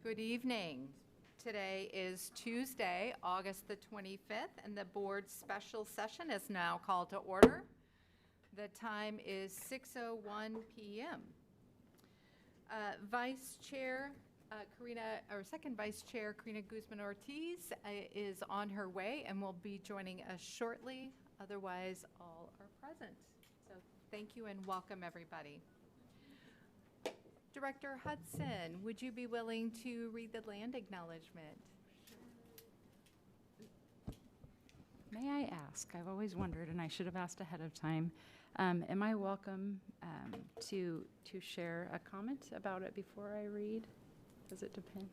Good evening. Today is Tuesday, August the 25th, and the board's special session is now called to order. The time is 6:01 p.m. Vice Chair Second Vice Chair Karina Guzman-Ortiz is on her way and will be joining us shortly. Otherwise, all are present. So thank you and welcome, everybody. Director Hudson, would you be willing to read the land acknowledgement? May I ask, I've always wondered, and I should have asked ahead of time, am I welcome to share a comment about it before I read? Does it depend?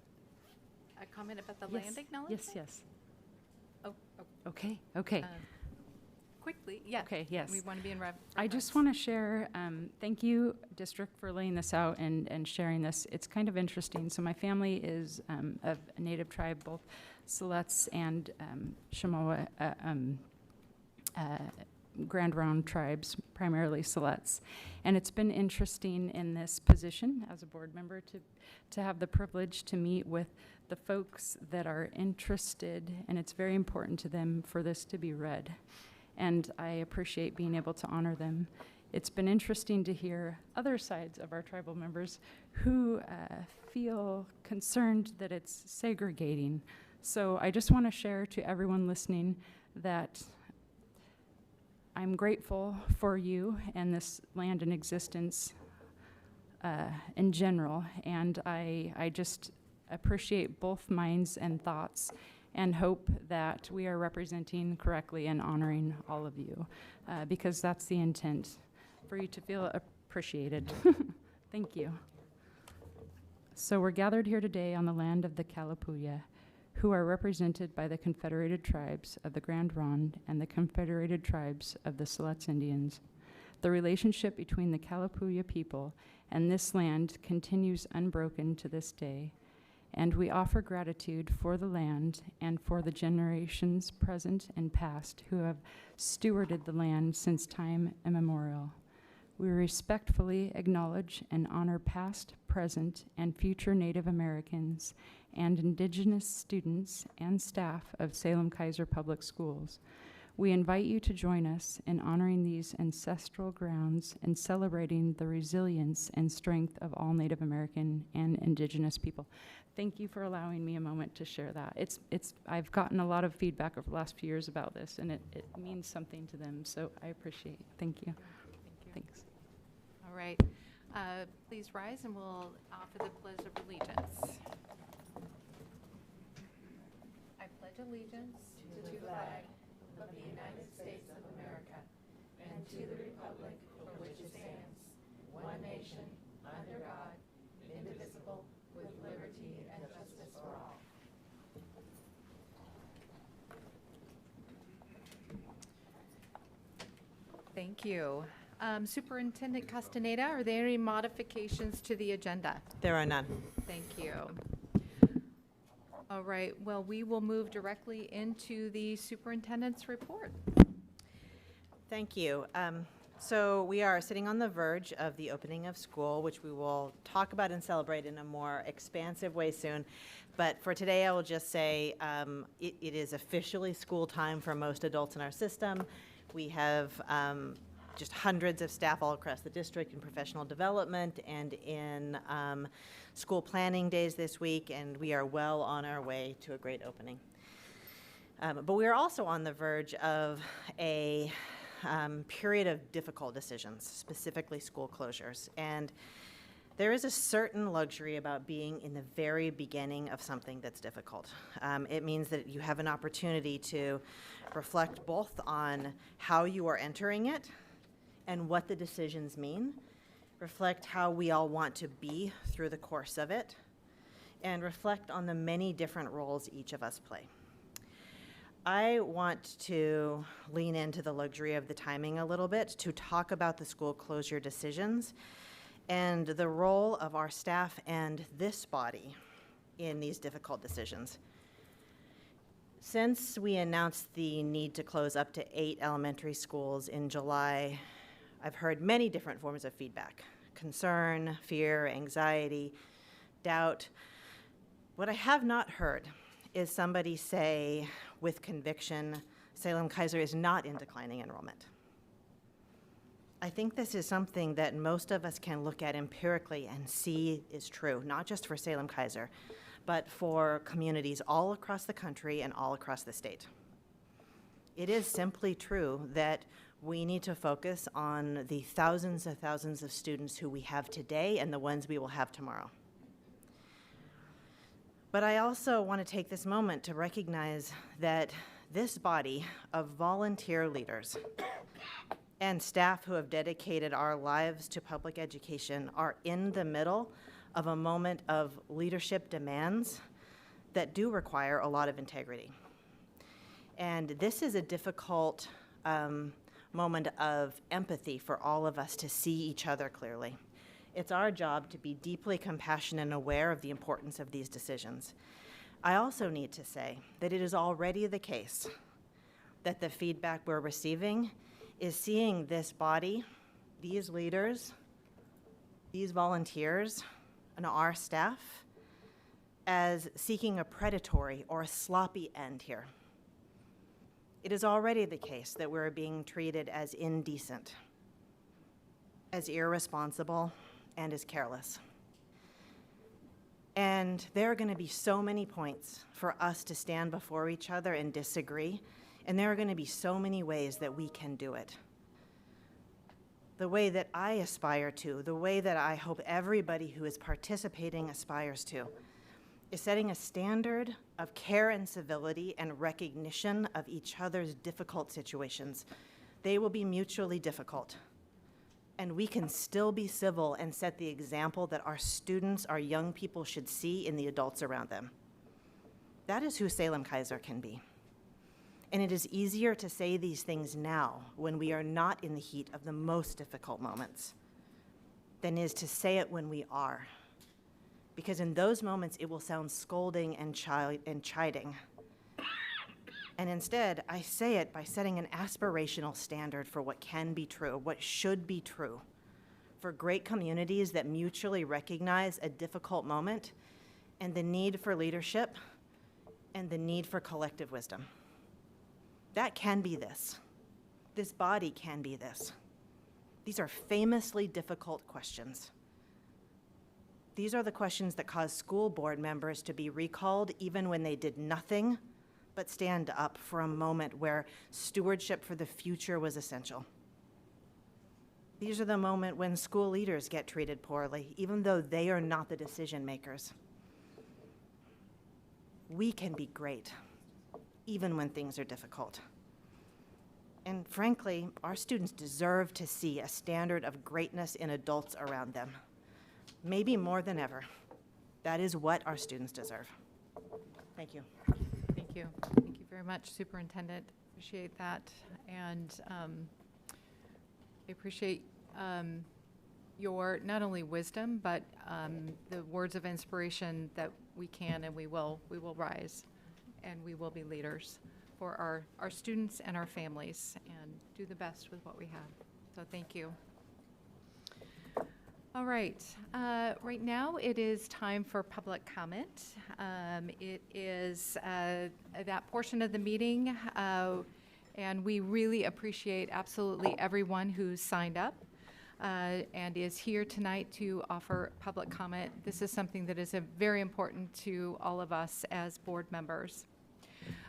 A comment about the land acknowledgement? Yes. Oh. Okay. Quickly, yeah. Okay, yes. We want to be in reference. I just want to share, thank you, District, for laying this out and sharing this. It's kind of interesting. So my family is of a native tribe, both Siletz and Chamois, Grand Ronde tribes, primarily Siletz. And it's been interesting in this position as a board member to have the privilege to meet with the folks that are interested, and it's very important to them for this to be read. And I appreciate being able to honor them. It's been interesting to hear other sides of our tribal members who feel concerned that it's segregating. So I just want to share to everyone listening that I'm grateful for you and this land in existence in general. And I just appreciate both minds and thoughts, and hope that we are representing correctly and honoring all of you, because that's the intent, for you to feel appreciated. Thank you. So we're gathered here today on the land of the Kalapuya, who are represented by the Confederated Tribes of the Grand Ronde and the Confederated Tribes of the Siletz Indians. The relationship between the Kalapuya people and this land continues unbroken to this day, and we offer gratitude for the land and for the generations present and past who have stewarded the land since time immemorial. We respectfully acknowledge and honor past, present, and future Native Americans and Indigenous students and staff of Salem-Keizer Public Schools. We invite you to join us in honoring these ancestral grounds and celebrating the resilience and strength of all Native American and Indigenous people. Thank you for allowing me a moment to share that. I've gotten a lot of feedback over the last few years about this, and it means something to them, so I appreciate it. Thank you. Thanks. All right. Please rise and we'll offer the Pledge of Allegiance. I pledge allegiance to the flag of the United States of America and to the republic for which it stands, one nation, under God, indivisible, with liberty and justice for all. Thank you. Superintendent Castaneda, are there any modifications to the agenda? There are none. Thank you. All right, well, we will move directly into the superintendent's report. Thank you. So we are sitting on the verge of the opening of school, which we will talk about and celebrate in a more expansive way soon. But for today, I will just say it is officially school time for most adults in our system. We have just hundreds of staff all across the district in professional development and in school planning days this week, and we are well on our way to a great opening. But we are also on the verge of a period of difficult decisions, specifically school closures. And there is a certain luxury about being in the very beginning of something that's difficult. It means that you have an opportunity to reflect both on how you are entering it and what the decisions mean, reflect how we all want to be through the course of it, and reflect on the many different roles each of us play. I want to lean into the luxury of the timing a little bit to talk about the school closure decisions and the role of our staff and this body in these difficult decisions. Since we announced the need to close up to 8 elementary schools in July, I've heard many different forms of feedback: concern, fear, anxiety, doubt. What I have not heard is somebody say with conviction, Salem-Keizer is not in declining enrollment. I think this is something that most of us can look at empirically and see is true, not just for Salem-Keizer, but for communities all across the country and all across the state. It is simply true that we need to focus on the thousands of students who we have today and the ones we will have tomorrow. But I also want to take this moment to recognize that this body of volunteer leaders and staff who have dedicated our lives to public education are in the middle of a moment of leadership demands that do require a lot of integrity. And this is a difficult moment of empathy for all of us to see each other clearly. It's our job to be deeply compassionate and aware of the importance of these decisions. I also need to say that it is already the case that the feedback we're receiving is seeing this body, these leaders, these volunteers, and our staff as seeking a predatory or a sloppy end here. It is already the case that we're being treated as indecent, as irresponsible, and as careless. And there are going to be so many points for us to stand before each other and disagree, and there are going to be so many ways that we can do it. The way that I aspire to, the way that I hope everybody who is participating aspires to, is setting a standard of care and civility and recognition of each other's difficult situations. They will be mutually difficult. And we can still be civil and set the example that our students, our young people should see in the adults around them. That is who Salem-Keizer can be. And it is easier to say these things now when we are not in the heat of the most difficult moments than is to say it when we are. Because in those moments, it will sound scolding and chiding. And instead, I say it by setting an aspirational standard for what can be true, what should be true, for great communities that mutually recognize a difficult moment and the need for leadership and the need for collective wisdom. That can be this. This body can be this. These are famously difficult questions. These are the questions that cause school board members to be recalled even when they did nothing but stand up for a moment where stewardship for the future was essential. These are the moments when school leaders get treated poorly, even though they are not the decision makers. We can be great, even when things are difficult. And frankly, our students deserve to see a standard of greatness in adults around them. Maybe more than ever. That is what our students deserve. Thank you. Thank you. Thank you very much, Superintendent. Appreciate that. And I appreciate your not only wisdom, but the words of inspiration that we can and we will rise and we will be leaders for our students and our families and do the best with what we have. So thank you. All right. Right now it is time for public comment. It is that portion of the meeting, and we really appreciate absolutely everyone who's signed up and is here tonight to offer public comment. This is something that is very important to all of us as board members.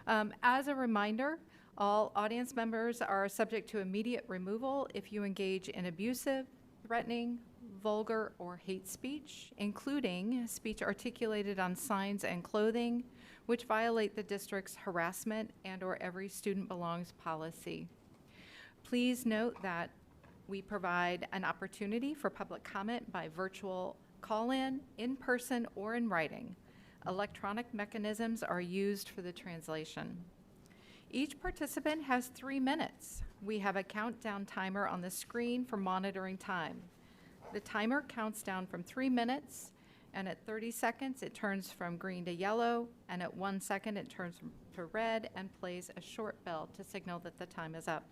As a reminder, all audience members are subject to immediate removal if you engage in abusive, threatening, vulgar, or hate speech, including speech articulated on signs and clothing, which violate the district's harassment and/or every student belongs policy. Please note that we provide an opportunity for public comment by virtual call-in, in person, or in writing. Electronic mechanisms are used for the translation. Each participant has 3 minutes. We have a countdown timer on the screen for monitoring time. The timer counts down from 3 minutes, and at 30 seconds, it turns from green to yellow, and at 1 second, it turns to red and plays a short bell to signal that the time is up.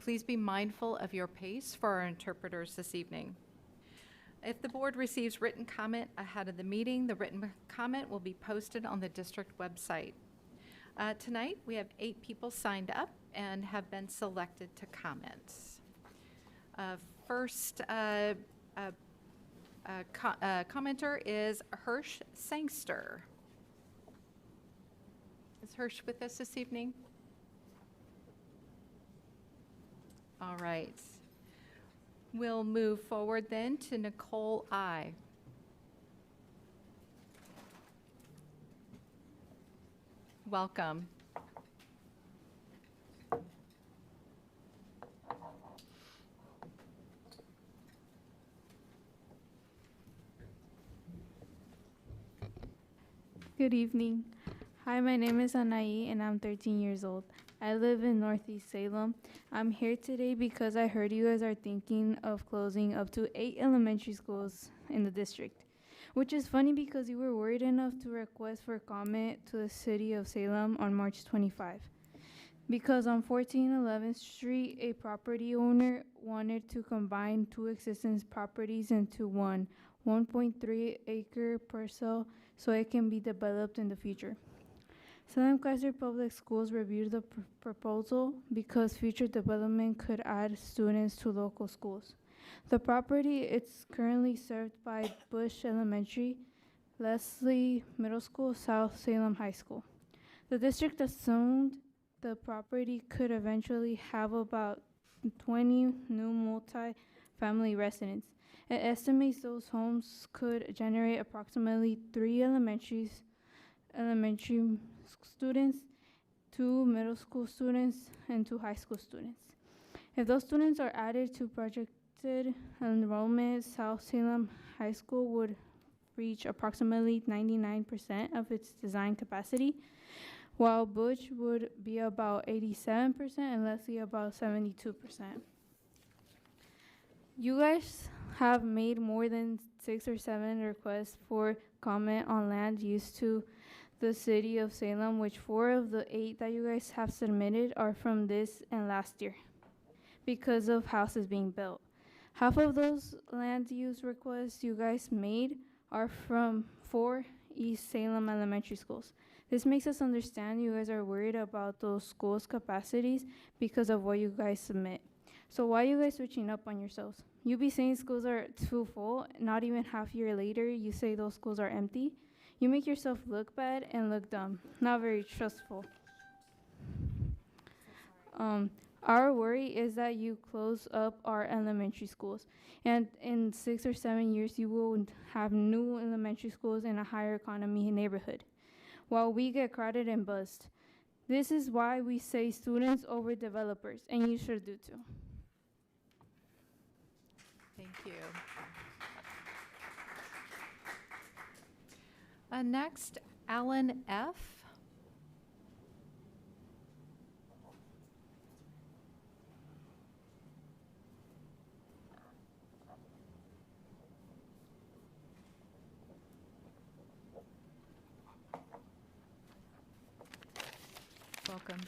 Please be mindful of your pace for our interpreters this evening. If the board receives written comment ahead of the meeting, the written comment will be posted on the district website. Tonight, we have 8 people signed up and have been selected to comment. First commenter is Hirsch Sangster. Is Hirsch with us this evening? All right. We'll move forward then to Nicole I. Welcome. Good evening. Hi, my name is Anai and I'm 13 years old. I live in Northeast Salem. I'm here today because I heard you guys are thinking of closing up to 8 elementary schools in the district, which is funny because you were worried enough to request for comment to the city of Salem on March 25. Because on 1411th Street, a property owner wanted to combine 2 existing properties into one 1.3 acre parcel so it can be developed in the future. Salem-Keizer Public Schools reviewed the proposal because future development could add students to local schools. The property is currently served by Bush Elementary, Leslie Middle School, South Salem High School. The district assumed the property could eventually have about 20 new multi-family residents. It estimates those homes could generate approximately 3 elementary students, 2 middle school students, and 2 high school students. If those students are added to projected enrollment, South Salem High School would reach approximately 99% of its design capacity, while Butch would be about 87% and Leslie about 72%. You guys have made more than 6 or 7 requests for comment on land use to the city of Salem, which 4 of the 8 that you guys have submitted are from this and last year because of houses being built. Half of those land use requests you guys made are from 4 East Salem elementary schools. This makes us understand you guys are worried about those schools' capacities because of what you guys submit. So why are you guys switching up on yourselves? You be saying schools are too full, not even half a year later, you say those schools are empty. You make yourself look bad and look dumb, not very trustful. Our worry is that you close up our elementary schools, and in 6 or 7 years, you will have new elementary schools in a higher economy neighborhood, while we get crowded and buzzed. This is why we say students over developers, and you should do too. Thank you. Next, Alan F. Welcome.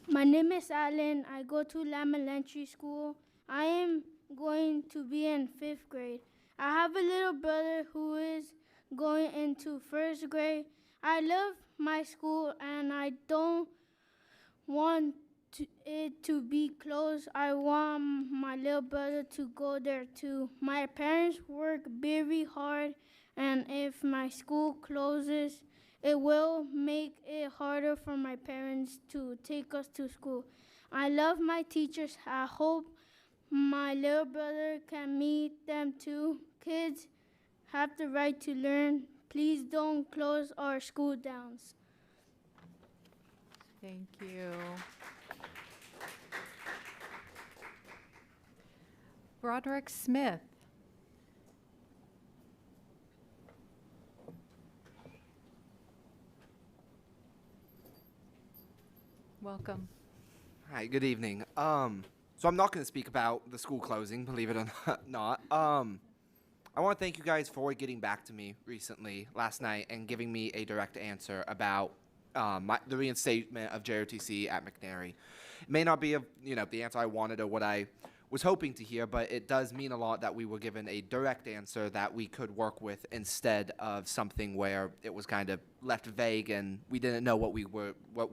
My name is Alan. I go to Lamb Elementary School. I am going to be in 5th grade. I have a little brother who is going into 1st grade. I love my school and I don't want it to be closed. I want my little brother to go there too. My parents work very hard, and if my school closes, it will make it harder for my parents to take us to school. I love my teachers. I hope my little brother can meet them too. Kids have the right to learn. Please don't close our school downs. Thank you. Broderick Smith. Welcome. Hi, good evening. So I'm not going to speak about the school closing, believe it or not. I want to thank you guys for getting back to me recently, last night, and giving me a direct answer about the reinstatement of JOTC at McNary. It may not be the answer I wanted or what I was hoping to hear, but it does mean a lot that we were given a direct answer that we could work with instead of something where it was kind of left vague and we didn't know what we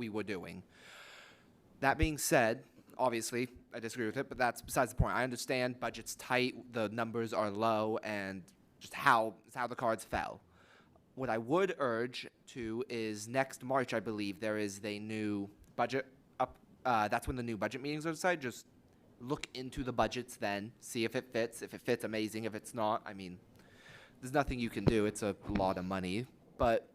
were doing. That being said, obviously, I disagree with it, but that's besides the point. I understand budget's tight, the numbers are low, and just how the cards fell. What I would urge to is next March, I believe, there is a new budget up. That's when the new budget meetings are decided. Just look into the budgets then, see if it fits. If it fits, amazing. If it's not, I mean, there's nothing you can do. It's a lot of money. But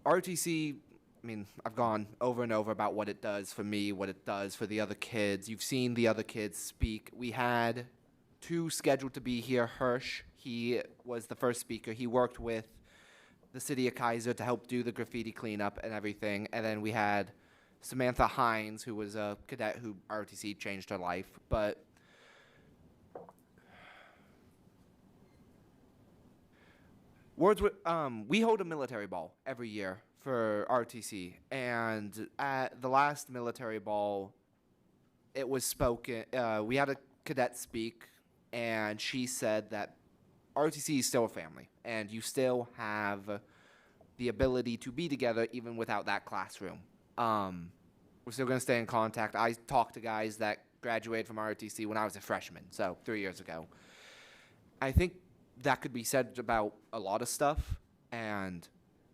ROTC, I mean, I've gone over and over about what it does for me, what it does for the other kids. You've seen the other kids speak. We had 2 scheduled to be here. Hirsch, he was the first speaker. He worked with the city of Keizer to help do the graffiti cleanup and everything. And then we had Samantha Hines, who was a cadet who ROTC changed her life. But we hold a military ball every year for ROTC. And at the last military ball, it was spoken, we had a cadet speak, and she said that ROTC is still a family, and you still have the ability to be together even without that classroom. We're still going to stay in contact. I talked to guys that graduated from ROTC when I was a freshman, so 3 years ago. I think that could be said about a lot of stuff, and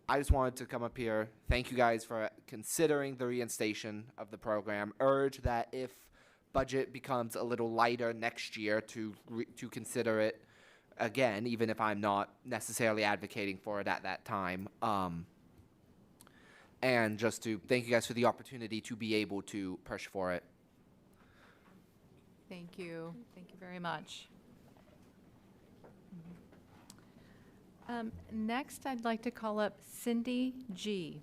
I just wanted to come up here, thank you guys for considering the reinstation of the program. Urge that if budget becomes a little lighter next year to consider it again, even if I'm not necessarily advocating for it at that time. And just to thank you guys for the opportunity to be able to push for it. Thank you. Thank you very much. Next, I'd like to call up Cindy G.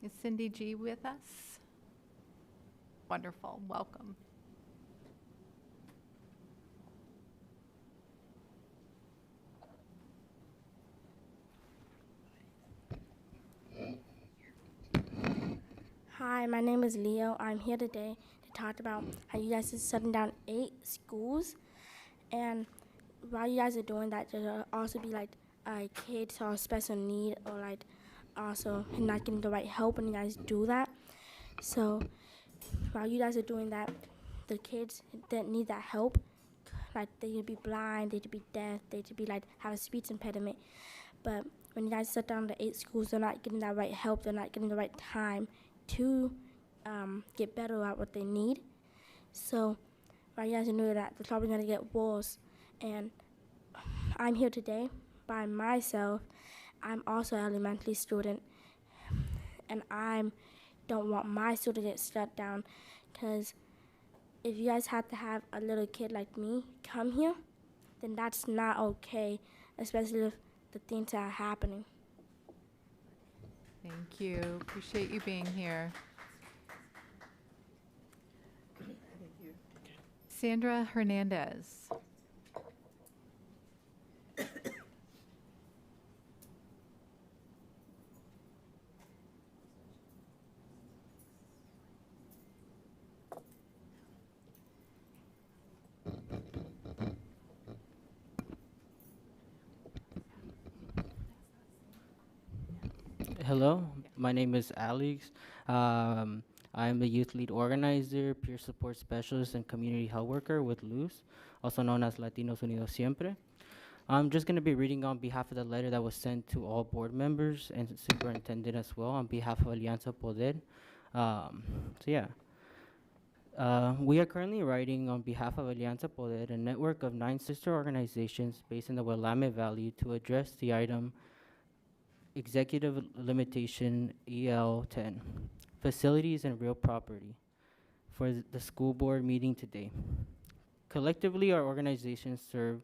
Is Cindy G with us? Wonderful. Welcome. Hi, my name is Leo. I'm here today to talk about how you guys are shutting down 8 schools. And while you guys are doing that, there'll also be like kids who are special need or like also not getting the right help when you guys do that. So while you guys are doing that, the kids that need that help, like they could be blind, they could be deaf, they could be like have a speech impediment. But when you guys shut down the 8 schools, they're not getting that right help, they're not getting the right time to get better at what they need. So while you guys know that, they're probably going to get worse. And I'm here today by myself. I'm also an elementary student, and I don't want my school to get shut down, because if you guys have to have a little kid like me come here, then that's not okay, especially if the things that are happening. Thank you. Appreciate you being here. Sandra Hernandez. Hello, my name is Alex. I'm the youth lead organizer, peer support specialist, and community health worker with LUZ, also known as Latinos Unidos Siempre. I'm just going to be reading on behalf of the letter that was sent to all board members and superintendent as well on behalf of Alianza Poder. We are currently writing on behalf of Alianza Poder, a network of 9 sister organizations based in the Willamette Valley, to address the item Executive Limitation EL10, Facilities and Real Property, for the school board meeting today. Collectively, our organizations serve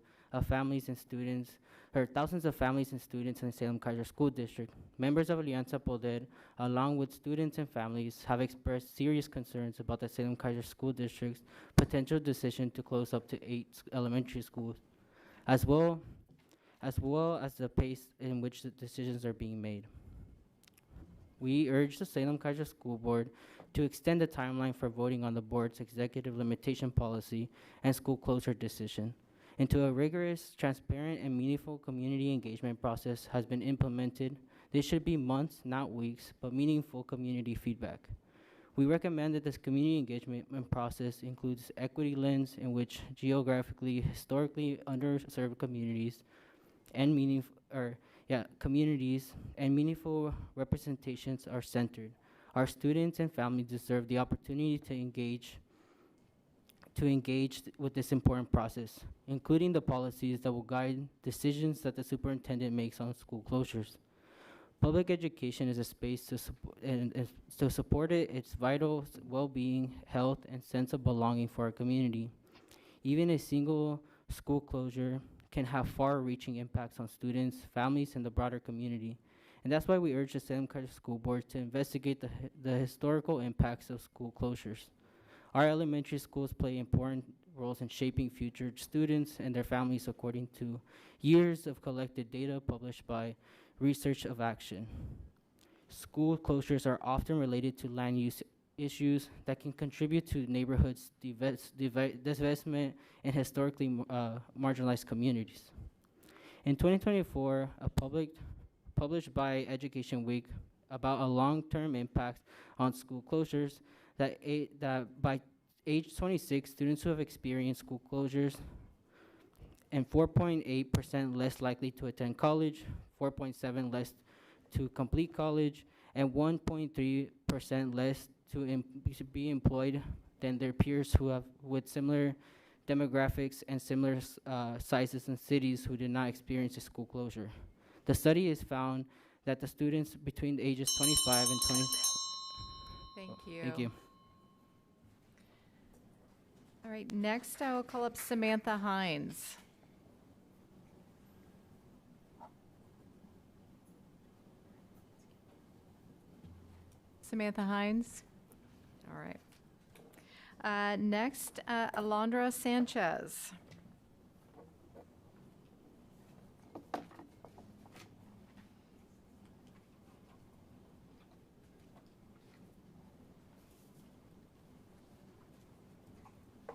families and students, or thousands of families and students in the Salem-Keizer School District. Members of Alianza Poder, along with students and families, have expressed serious concerns about the Salem-Keizer School District's potential decision to close up to 8 elementary schools, as well as the pace in which the decisions are being made. we urge the Salem-Keizer School Board to extend the timeline for voting on the board's executive limitation policy and school closure decision into a rigorous, transparent, and meaningful community engagement process has been implemented. This should be months, not weeks, but meaningful community feedback. We recommend that this community engagement process includes equity lens in which geographically, historically underserved communities and meaningful representations are centered. Our students and families deserve the opportunity to engage with this important process, including the policies that will guide decisions that the superintendent makes on school closures. Public education is a space to support its vital well-being, health, and sense of belonging for our community. Even a single school closure can have far-reaching impacts on students, families, and the broader community. And that's why we urge the Salem-Keizer School Board to investigate the historical impacts of school closures. Our elementary schools play important roles in shaping future students and their families according to years of collected data published by Research of Action. School closures are often related to land use issues that can contribute to neighborhoods' divestment in historically marginalized communities. In 2024, published by Education Week about a long-term impact on school closures that by age 26, students who have experienced school closures and 4.8% less likely to attend college, 4.7% less to complete college, and 1.3% less to be employed than their peers who have with similar demographics and similar sizes in cities who did not experience a school closure. The study has found that the students between the ages 25 and 20. Thank you. Thank you. All right, next I will call up Samantha Hines. Samantha Hines. All right. Next, Alondra Sanchez.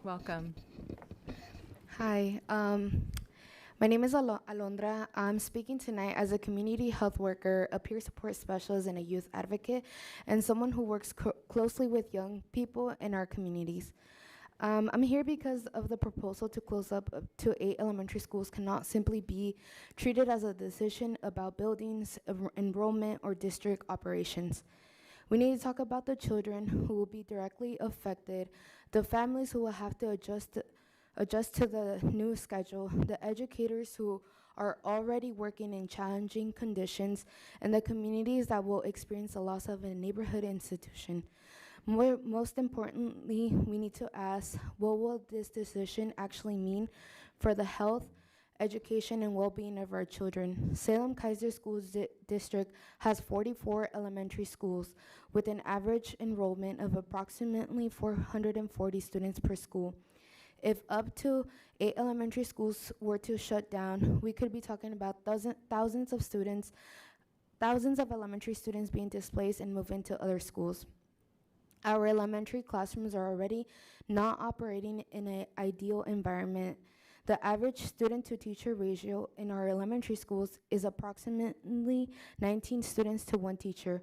Welcome. Hi, my name is Alondra. I'm speaking tonight as a community health worker, a peer support specialist, and a youth advocate, and someone who works closely with young people in our communities. I'm here because of the proposal to close up to 8 elementary schools cannot simply be treated as a decision about buildings, enrollment, or district operations. We need to talk about the children who will be directly affected, the families who will have to adjust to the new schedule, the educators who are already working in challenging conditions, and the communities that will experience the loss of a neighborhood institution. Most importantly, we need to ask, what will this decision actually mean for the health, education, and well-being of our children? Salem-Keizer School District has 44 elementary schools with an average enrollment of approximately 440 students per school. If up to 8 elementary schools were to shut down, we could be talking about thousands of elementary students being displaced and moved into other schools. Our elementary classrooms are already not operating in an ideal environment. The average student-to-teacher ratio in our elementary schools is approximately 19 students to 1 teacher,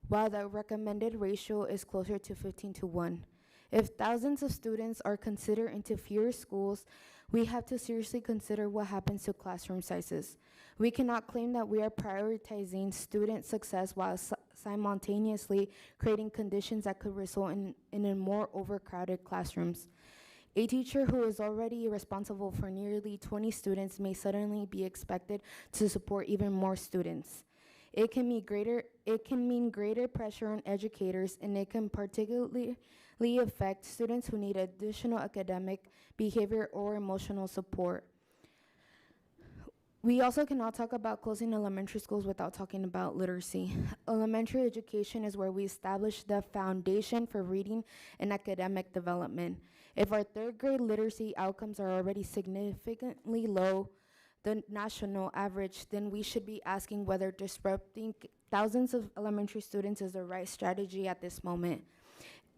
while the recommended ratio is closer to 15 to 1. If thousands of students are considered into fewer schools, we have to seriously consider what happens to classroom sizes. We cannot claim that we are prioritizing student success while simultaneously creating conditions that could result in a more overcrowded classrooms. A teacher who is already responsible for nearly 20 students may suddenly be expected to support even more students. It can mean greater pressure on educators, and it can particularly affect students who need additional academic, behavior, or emotional support. We also cannot talk about closing elementary schools without talking about literacy. Elementary education is where we establish the foundation for reading and academic development. If our 3rd grade literacy outcomes are already significantly low, the national average, then we should be asking whether disrupting thousands of elementary students is the right strategy at this moment.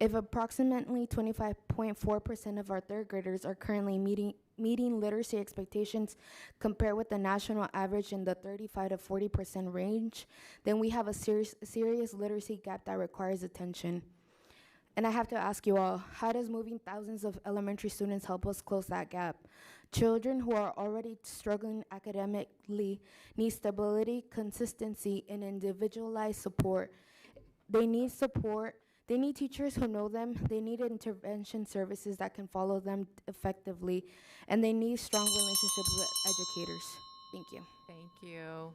If approximately 25.4% of our third graders are currently meeting literacy expectations compared with the national average in the 35 to 40% range, then we have a serious literacy gap that requires attention. And I have to ask you all, how does moving thousands of elementary students help us close that gap? Children who are already struggling academically need stability, consistency, and individualized support. They need support. They need teachers who know them. They need intervention services that can follow them effectively. And they need strong relationships with educators. Thank you. Thank you.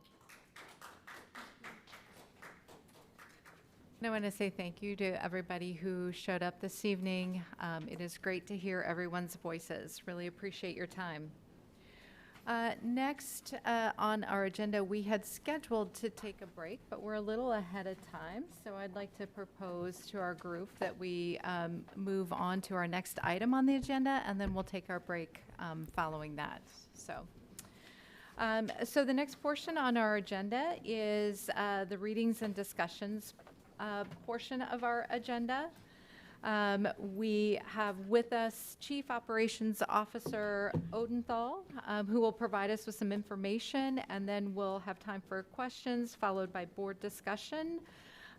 And I want to say thank you to everybody who showed up this evening. It is great to hear everyone's voices. Really appreciate your time. Next on our agenda, we had scheduled to take a break, but we're a little ahead of time. So I'd like to propose to our group that we move on to our next item on the agenda, and then we'll take our break following that. So the next portion on our agenda is the readings and discussions portion of our agenda. We have with us Chief Operations Officer Odenthal, who will provide us with some information, and then we'll have time for questions followed by board discussion.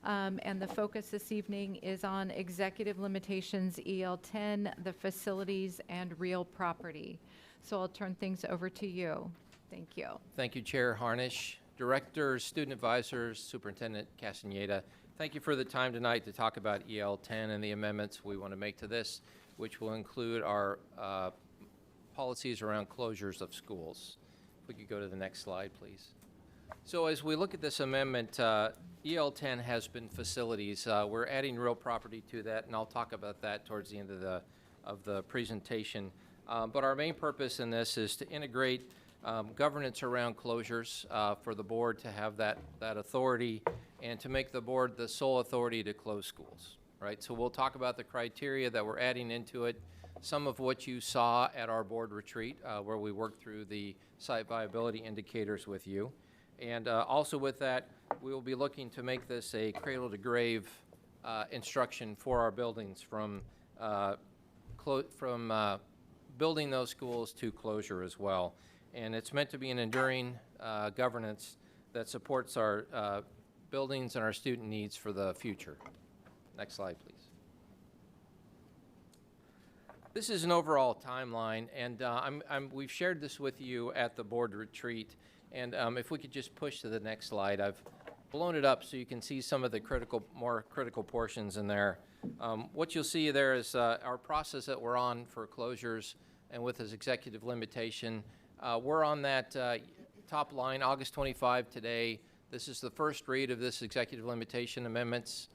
And the focus this evening is on executive limitations, EL10, the facilities, and real property. So I'll turn things over to you. Thank you. Thank you, Chair Harnish, Directors, Student Advisors, Superintendent Castaneda. Thank you for the time tonight to talk about EL10 and the amendments we want to make to this, which will include our policies around closures of schools. If we could go to the next slide, please. So as we look at this amendment, EL10 has been facilities. We're adding real property to that, and I'll talk about that towards the end of the presentation. But our main purpose in this is to integrate governance around closures for the board to have that authority and to make the board the sole authority to close schools, right? So we'll talk about the criteria that we're adding into it, some of what you saw at our board retreat where we worked through the site viability indicators with you. And also with that, we will be looking to make this a cradle to grave instruction for our buildings from building those schools to closure as well. And it's meant to be an enduring governance that supports our buildings and our student needs for the future. Next slide, please. This is an overall timeline, and we've shared this with you at the board retreat. And if we could just push to the next slide. I've blown it up so you can see some of the more critical portions in there. What you'll see there is our process that we're on for closures and with this executive limitation. We're on that top line, August 25 today. This is the first read of this executive limitation amendments.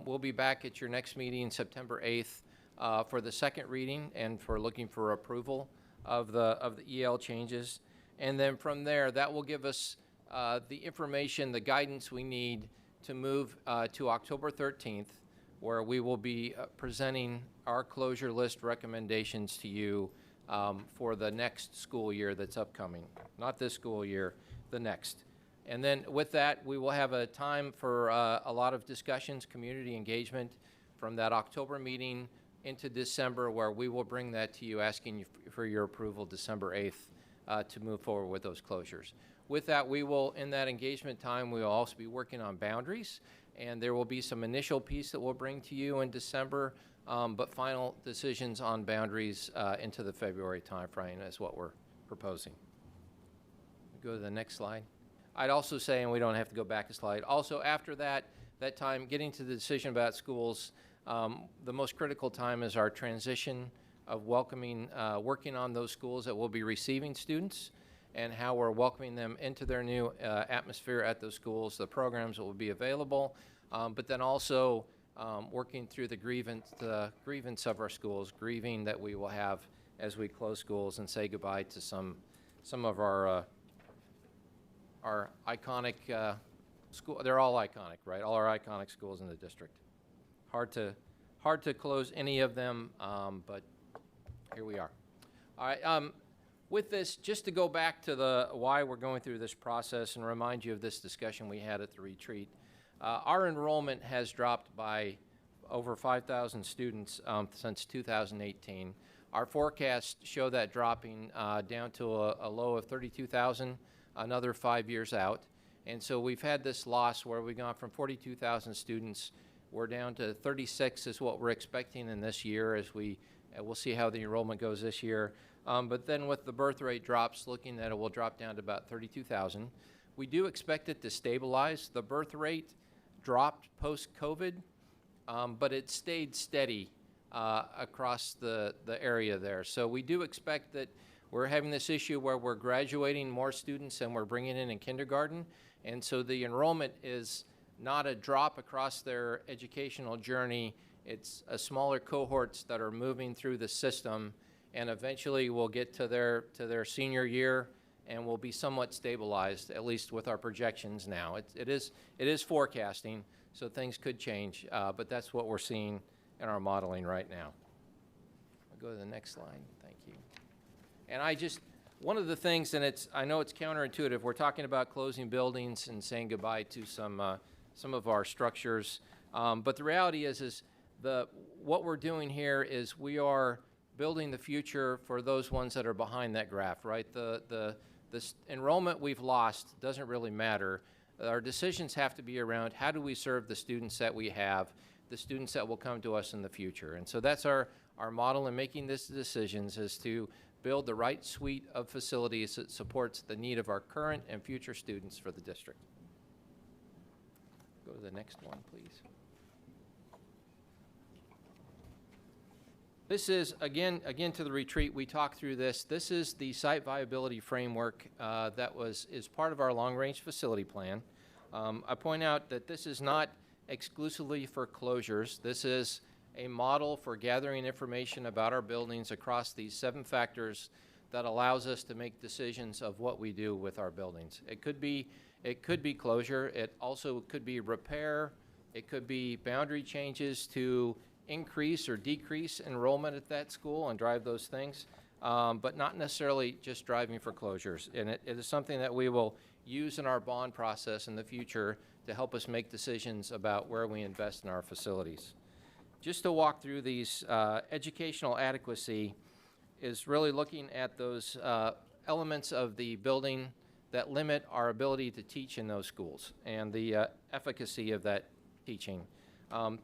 We'll be back at your next meeting, September 8th, for the second reading and for looking for approval of the EL changes. And then from there, that will give us the information, the guidance we need to move to October 13th, where we will be presenting our closure list recommendations to you for the next school year that's upcoming. Not this school year, the next. And then with that, we will have a time for a lot of discussions, community engagement from that October meeting into December, where we will bring that to you, asking you for your approval December 8th to move forward with those closures. With that, we will, in that engagement time, we will also be working on boundaries, and there will be some initial piece that we'll bring to you in December, but final decisions on boundaries into the February timeframe is what we're proposing. Go to the next slide. I'd also say, and we don't have to go back a slide, also after that time, getting to the decision about schools, the most critical time is our transition of welcoming, working on those schools that will be receiving students and how we're welcoming them into their new atmosphere at those schools, the programs that will be available, but then also working through the grievance of our schools, grieving that we will have as we close schools and say goodbye to some of our iconic school. They're all iconic, right? All our iconic schools in the district. Hard to close any of them, but here we are. All right. with this, just to go back to the why we're going through this process and remind you of this discussion we had at the retreat, our enrollment has dropped by over 5,000 students since 2018. Our forecasts show that dropping down to a low of 32,000 another 5 years out. And so we've had this loss where we've gone from 42,000 students, we're down to 36 is what we're expecting in this year as we'll see how the enrollment goes this year. But then with the birth rate drops, looking at it will drop down to about 32,000. We do expect it to stabilize. The birth rate dropped post-COVID, but it stayed steady across the area there. So we do expect that we're having this issue where we're graduating more students than we're bringing in kindergarten. And so the enrollment is not a drop across their educational journey. It's a smaller cohorts that are moving through the system, and eventually we'll get to their senior year and will be somewhat stabilized, at least with our projections now. It is forecasting, so things could change, but that's what we're seeing in our modeling right now. I'll go to the next slide. Thank you. And one of the things, and I know it's counterintuitive, we're talking about closing buildings and saying goodbye to some of our structures, but the reality is what we're doing here is we are building the future for those ones that are behind that graph, right? The enrollment we've lost doesn't really matter. Our decisions have to be around how do we serve the students that we have, the students that will come to us in the future. And so that's our model in making these decisions, is to build the right suite of facilities that supports the need of our current and future students for the district. Go to the next one, please. This is, again to the retreat, we talked through this. This is the site viability framework that is part of our long-range facility plan. I point out that this is not exclusively for closures. This is a model for gathering information about our buildings across these 7 factors that allows us to make decisions of what we do with our buildings. It could be closure. It also could be repair. It could be boundary changes to increase or decrease enrollment at that school and drive those things, but not necessarily just driving for closures. And it is something that we will use in our bond process in the future to help us make decisions about where we invest in our facilities. Just to walk through these, educational adequacy is really looking at those elements of the building that limit our ability to teach in those schools and the efficacy of that teaching.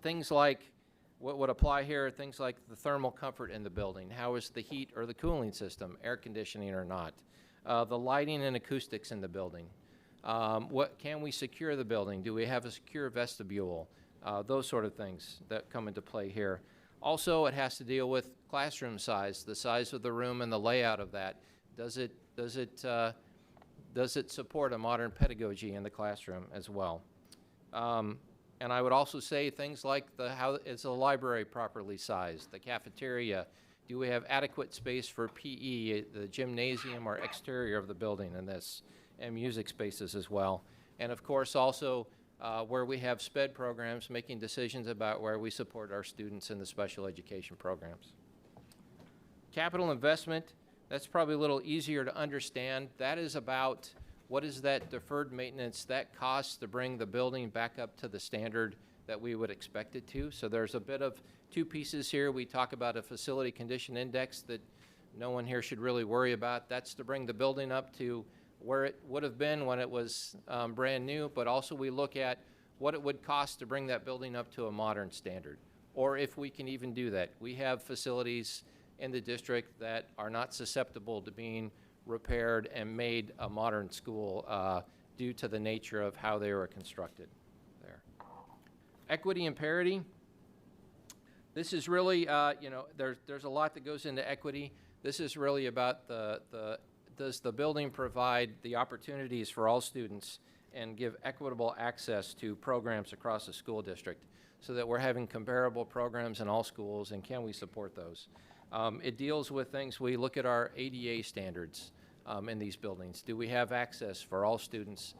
Things like what would apply here, things like the thermal comfort in the building. How is the heat or the cooling system, air conditioning or not? The lighting and acoustics in the building. What can we secure the building? Do we have a secure vestibule? Those sort of things that come into play here. Also, it has to deal with classroom size, the size of the room and the layout of that. Does it support a modern pedagogy in the classroom as well? And I would also say things like how is the library properly sized, the cafeteria, do we have adequate space for PE, the gymnasium or exterior of the building in this, and music spaces as well. And of course also where we have SPED programs, making decisions about where we support our students in the special education programs. Capital investment, that's probably a little easier to understand. That is about what is that deferred maintenance, that costs to bring the building back up to the standard that we would expect it to. So there's a bit of 2 pieces here. We talk about a facility condition index that no one here should really worry about. That's to bring the building up to where it would have been when it was brand new, but also we look at what it would cost to bring that building up to a modern standard, or if we can even do that. We have facilities in the district that are not susceptible to being repaired and made a modern school due to the nature of how they were constructed there. Equity and parity. This is really, there's a lot that goes into equity. This is really about does the building provide the opportunities for all students and give equitable access to programs across the school district so that we're having comparable programs in all schools, and can we support those? It deals with things, we look at our ADA standards in these buildings. Do we have access for all students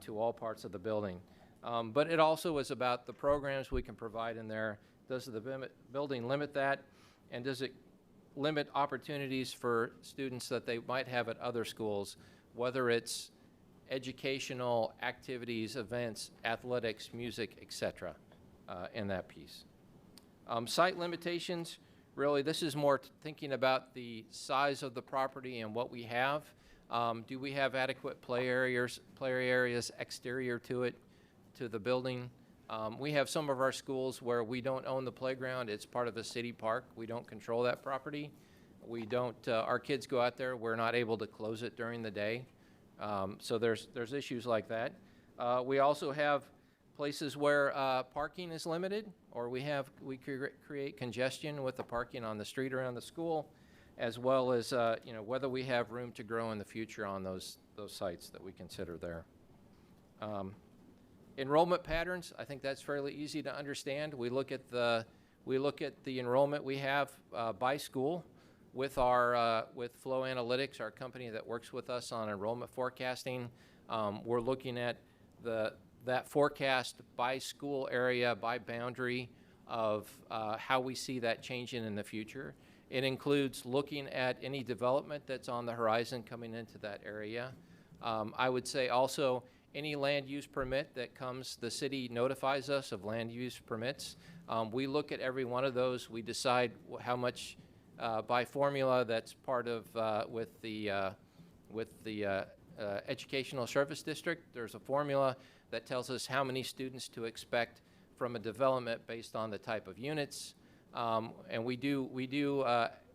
to all parts of the building? But it also is about the programs we can provide in there. Does the building limit that? And does it limit opportunities for students that they might have at other schools, whether it's educational activities, events, athletics, music, etc. In that piece. Site limitations, really this is more thinking about the size of the property and what we have. Do we have adequate play areas exterior to it, to the building? We have some of our schools where we don't own the playground. It's part of a city park. We don't control that property. We don't, our kids go out there. We're not able to close it during the day. So there's issues like that. We also have places where parking is limited, or we create congestion with the parking on the street around the school, as well as whether we have room to grow in the future on those sites that we consider there. Enrollment patterns, I think that's fairly easy to understand. We look at the enrollment we have by school with our with Flow Analytics, our company that works with us on enrollment forecasting. We're looking at that forecast by school area, by boundary of how we see that changing in the future. It includes looking at any development that's on the horizon coming into that area. I would say also any land use permit that comes, the city notifies us of land use permits. We look at every one of those. We decide how much by formula that's part of with the Educational Service District. There's a formula that tells us how many students to expect from a development based on the type of units. And we do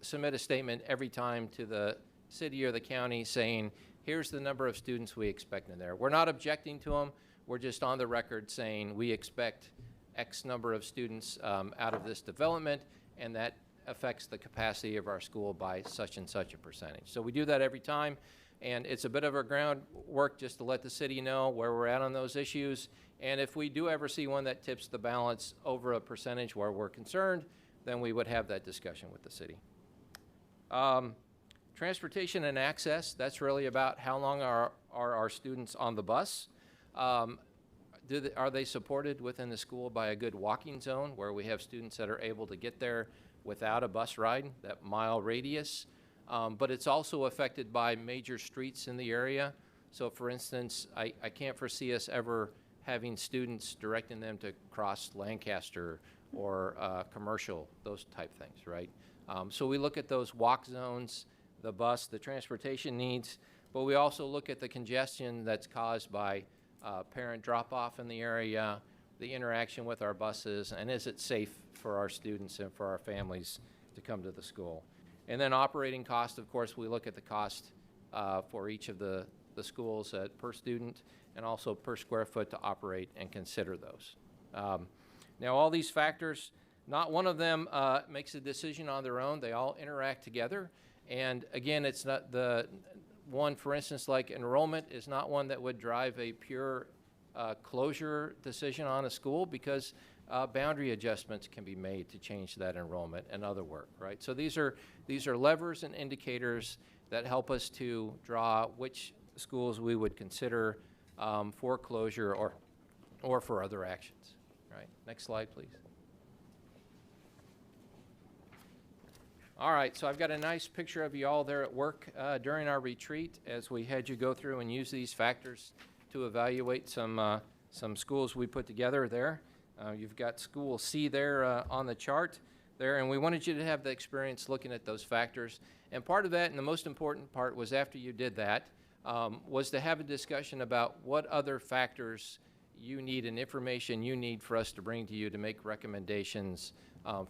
submit a statement every time to the city or the county saying, here's the number of students we expect in there. We're not objecting to them. We're just on the record saying we expect X number of students out of this development, and that affects the capacity of our school by such and such a percentage. So we do that every time, and it's a bit of a groundwork just to let the city know where we're at on those issues. And if we do ever see one that tips the balance over a percentage where we're concerned, then we would have that discussion with the city. Transportation and access, that's really about how long are our students on the bus. Are they supported within the school by a good walking zone where we have students that are able to get there without a bus ride, that mile radius? But it's also affected by major streets in the area. So for instance, I can't foresee us ever having students directing them to cross Lancaster or Commercial, those type things, right? So we look at those walk zones, the bus, the transportation needs, but we also look at the congestion that's caused by parent drop-off in the area, the interaction with our buses, and is it safe for our students and for our families to come to the school. And then operating cost, of course, we look at the cost for each of the schools per student and also per square foot to operate and consider those. Now all these factors, not one of them makes a decision on their own. They all interact together. And again, it's not the one, for instance, like enrollment is not one that would drive a pure closure decision on a school, because boundary adjustments can be made to change that enrollment and other work, right? So these are levers and indicators that help us to draw which schools we would consider for closure or for other actions, right? Next slide, please. All right, so I've got a nice picture of you all there at work during our retreat as we had you go through and use these factors to evaluate some schools we put together there. You've got School C there on the chart there, and we wanted you to have the experience looking at those factors. And part of that, and the most important part, was after you did that, was to have a discussion about what other factors you need and information you need for us to bring to you to make recommendations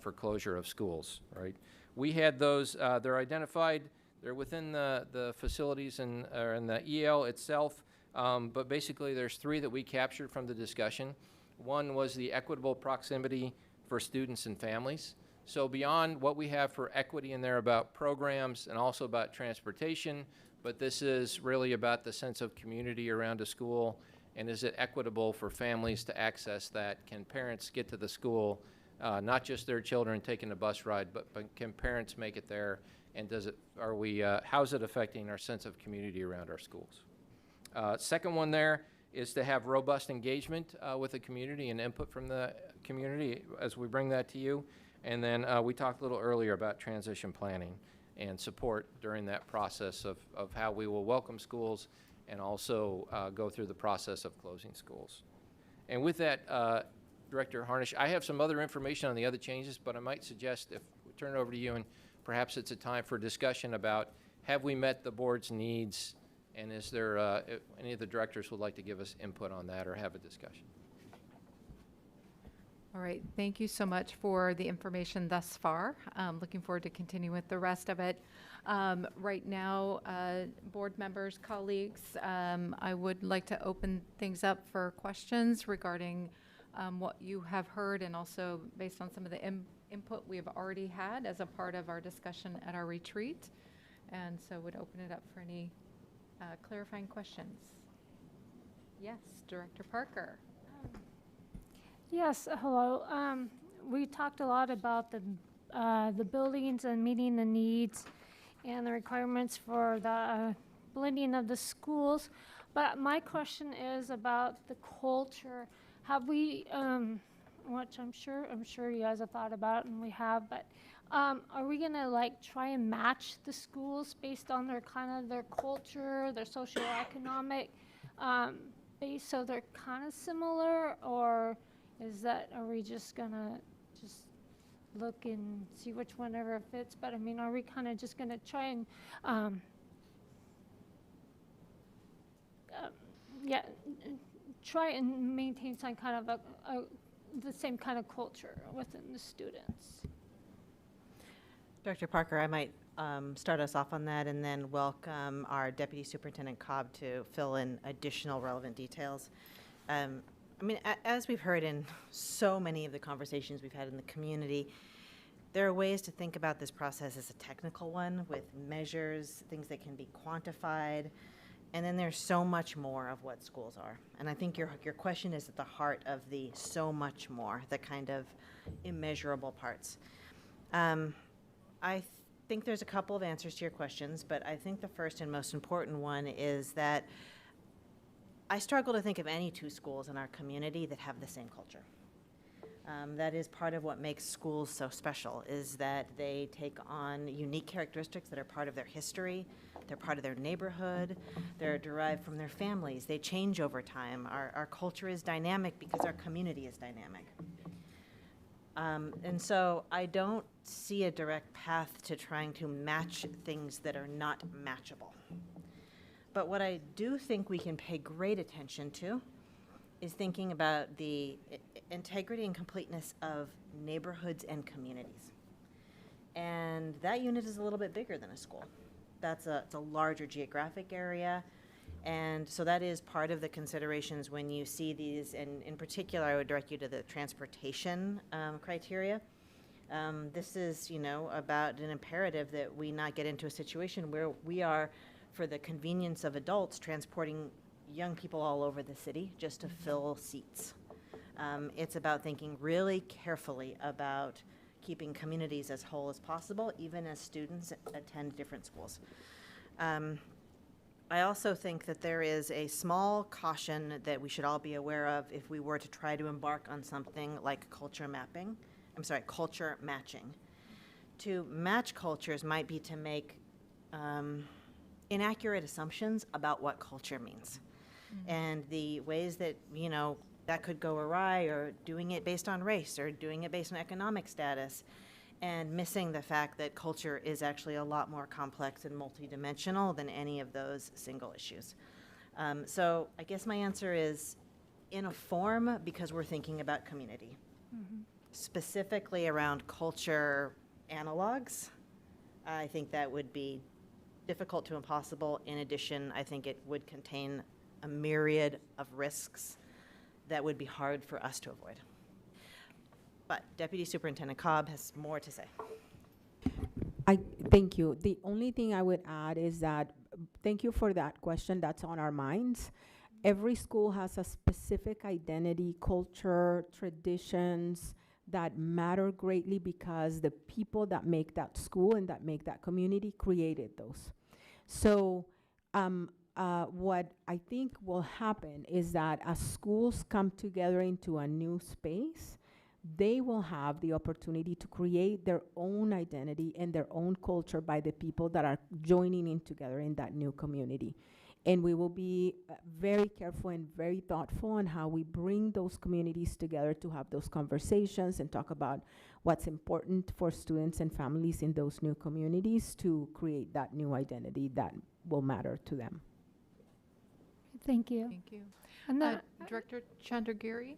for closure of schools, right? We had those, they're identified, they're within the facilities and in the EL itself, but basically there's three that we captured from the discussion. One was the equitable proximity for students and families. So beyond what we have for equity in there about programs and also about transportation, but this is really about the sense of community around a school, and is it equitable for families to access that? Can parents get to the school? Not just their children taking a bus ride, but can parents make it there? And how's it affecting our sense of community around our schools? Second one there is to have robust engagement with the community and input from the community as we bring that to you. And then we talked a little earlier about transition planning and support during that process of how we will welcome schools and also go through the process of closing schools. And with that, Director Harnish, I have some other information on the other changes, but I might suggest if we turn it over to you, and perhaps it's a time for discussion about have we met the board's needs, and is there if any of the directors would like to give us input on that or have a discussion. All right, thank you so much for the information thus far. Looking forward to continuing with the rest of it. Right now, board members, colleagues, I would like to open things up for questions regarding what you have heard, and also based on some of the input we have already had as a part of our discussion at our retreat. And so would open it up for any clarifying questions. Yes, Director Parker. Yes, hello. We talked a lot about the buildings and meeting the needs and the requirements for the blending of the schools. But my question is about the culture. Have we, which I'm sure you guys have thought about, and we have, but are we gonna like try and match the schools based on their their culture, their socioeconomic base, so they're kind of similar, or are we just gonna just look and see which one ever fits? But I mean, are we kind of just gonna try and try and maintain some kind of the same kind of culture within the students? Dr. Parker, I might start us off on that and then welcome our Deputy Superintendent Cobb to fill in additional relevant details. I mean, as we've heard in so many of the conversations we've had in the community, there are ways to think about this process as a technical one with measures, things that can be quantified, and then there's so much more of what schools are. And I think your question is at the heart of the so much more, the kind of immeasurable parts. I think there's a couple of answers to your questions, but I think the first and most important one is that I struggle to think of any two schools in our community that have the same culture. That is part of what makes schools so special, is that they take on unique characteristics that are part of their history, they're part of their neighborhood, they're derived from their families, they change over time. Our culture is dynamic because our community is dynamic. And so I don't see a direct path to trying to match things that are not matchable. But what I do think we can pay great attention to is thinking about the integrity and completeness of neighborhoods and communities. And that unit is a little bit bigger than a school. It's a larger geographic area. And so that is part of the considerations when you see these, and in particular, I would direct you to the transportation criteria. This is, about an imperative that we not get into a situation where we are, for the convenience of adults, transporting young people all over the city just to fill seats. It's about thinking really carefully about keeping communities as whole as possible, even as students attend different schools. I also think that there is a small caution that we should all be aware of if we were to try to embark on something like culture matching. To match cultures might be to make inaccurate assumptions about what culture means. And the ways that, that could go awry, or doing it based on race, or doing it based on economic status, and missing the fact that culture is actually a lot more complex and multidimensional than any of those single issues. So I guess my answer is in a form, because we're thinking about community. Specifically around culture analogs, I think that would be difficult to impossible. In addition, I think it would contain a myriad of risks that would be hard for us to avoid. But Deputy Superintendent Cobb has more to say. Thank you. The only thing I would add is that, thank you for that question. That's on our minds. Every school has a specific identity, culture, traditions that matter greatly because the people that make that school and that make that community created those. So what I think will happen is that as schools come together into a new space, they will have the opportunity to create their own identity and their own culture by the people that are joining in together in that new community. And we will be very careful and very thoughtful on how we bring those communities together to have those conversations and talk about what's important for students and families in those new communities to create that new identity that will matter to them. Thank you. Thank you. And then, Director Chandragiri?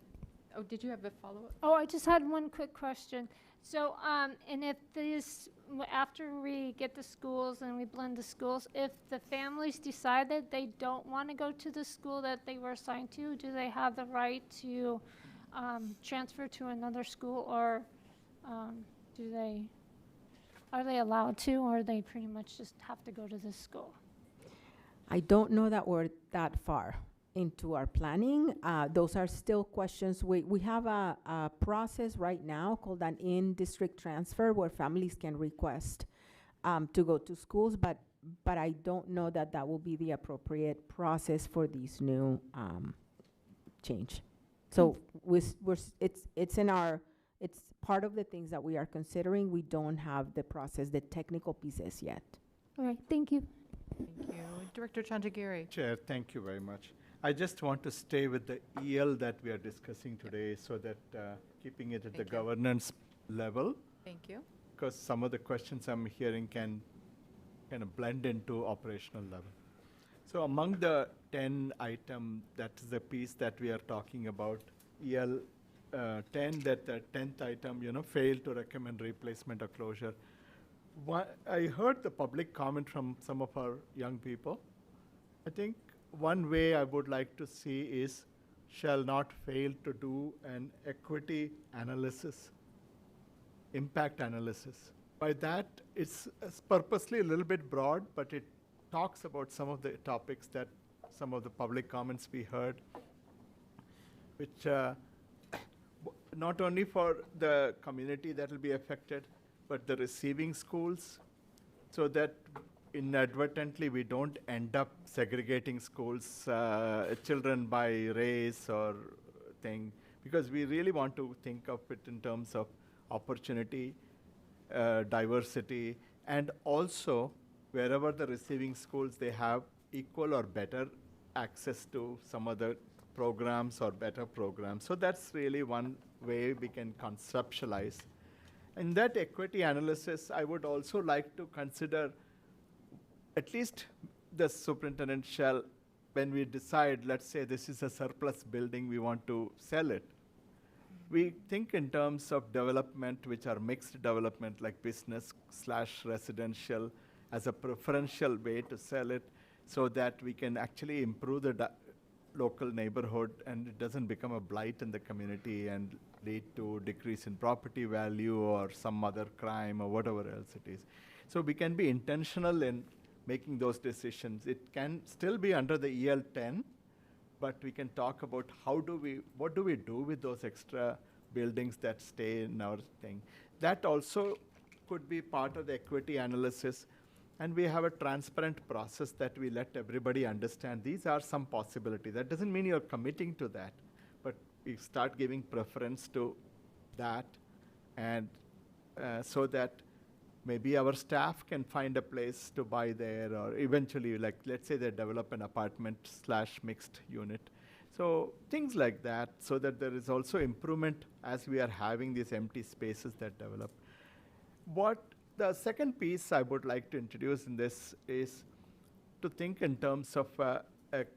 Oh, did you have a follow-up? oh, I just had one quick question. So, and if this, after we get the schools and we blend the schools, if the families decide that they don't want to go to the school that they were assigned to, do they have the right to transfer to another school, or are they allowed to, or they pretty much just have to go to this school? I don't know that we're that far into our planning. Those are still questions. We have a process right now called an in-district transfer where families can request to go to schools, but I don't know that that will be the appropriate process for these new change. So it's part of the things that we are considering. We don't have the process, the technical pieces yet. All right, thank you. Thank you. Director Chandragiri? Chair, thank you very much. I just want to stay with the EL that we are discussing today, so that keeping it at the governance level, Thank you. because some of the questions I'm hearing can kind of blend into operational level. So among the 10 item, that's the piece that we are talking about, EL 10, that the 10th item, failed to recommend replacement or closure. I heard the public comment from some of our young people. I think one way I would like to see is shall not fail to do an equity analysis, impact analysis. By that, it's purposely a little bit broad, but it talks about some of the topics that some of the public comments we heard, which not only for the community that will be affected, but the receiving schools, so that inadvertently we don't end up segregating schools, children by race or thing, because we really want to think of it in terms of opportunity, diversity, and also wherever the receiving schools, they have equal or better access to some other programs or better programs. So that's really one way we can conceptualize. In that equity analysis, I would also like to consider at least the superintendent shall, when we decide, let's say this is a surplus building, we want to sell it. We think in terms of development, which are mixed development, like business/residential, as a preferential way to sell it, so that we can actually improve the local neighborhood and it doesn't become a blight in the community and lead to decrease in property value or some other crime or whatever else it is. So we can be intentional in making those decisions. It can still be under the EL 10, but we can talk about what do we do with those extra buildings that stay in our thing. That also could be part of the equity analysis. And we have a transparent process that we let everybody understand. These are some possibilities. That doesn't mean you're committing to that, but we start giving preference to that, and so that maybe our staff can find a place to buy there, or eventually, like, let's say they develop an apartment/mixed unit. So things like that, so that there is also improvement as we are having these empty spaces that develop. The second piece I would like to introduce in this is to think in terms of at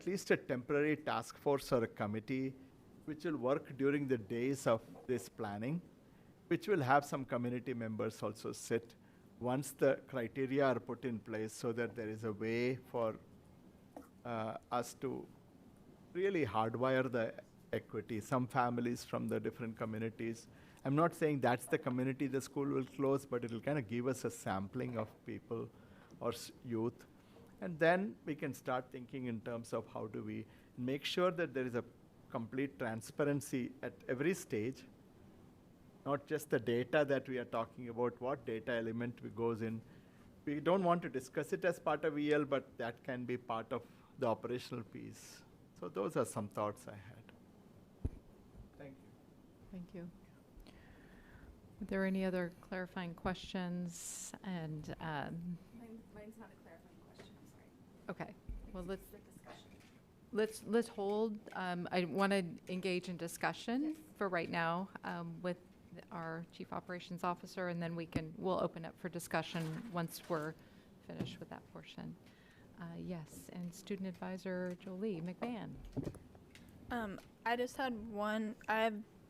least a temporary task force or a committee which will work during the days of this planning, which will have some community members also sit once the criteria are put in place, so that there is a way for us to really hardwire the equity. Some families from the different communities. I'm not saying that's the community the school will close, but it'll kind of give us a sampling of people or youth. And then we can start thinking in terms of how do we make sure that there is a complete transparency at every stage, not just the data that we are talking about, what data element goes in. We don't want to discuss it as part of EL, but that can be part of the operational piece. So those are some thoughts I had. Thank you. Thank you. Are there any other clarifying questions? And mine's not a clarifying question, sorry. okay, well, let's hold. I want to engage in discussion for right now with our Chief Operations Officer, and then we'll open up for discussion once we're finished with that portion. Yes, and Student Advisor Jolie McMahon. I just had one.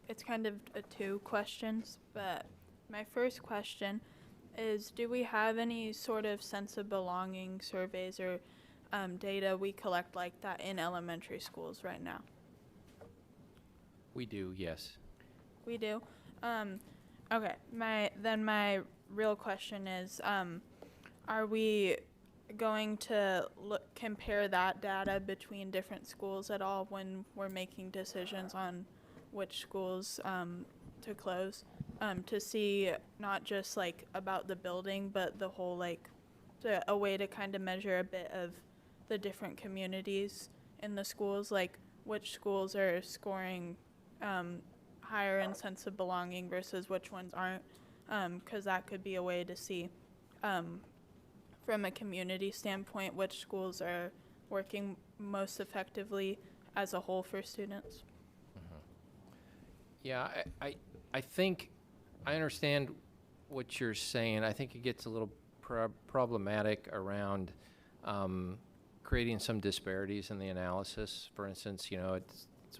It's kind of two questions, but my first question is, do we have any sort of sense of belonging surveys or data we collect like that in elementary schools right now? We do, yes. We do? Okay, my real question is, are we going to compare that data between different schools at all when we're making decisions on which schools to close, to see not just like about the building, but the whole, like a way to kind of measure a bit of the different communities in the schools, like which schools are scoring higher in sense of belonging versus which ones aren't, because that could be a way to see from a community standpoint which schools are working most effectively as a whole for students. Yeah, I think I understand what you're saying. I think it gets a little problematic around creating some disparities in the analysis. For instance, you know,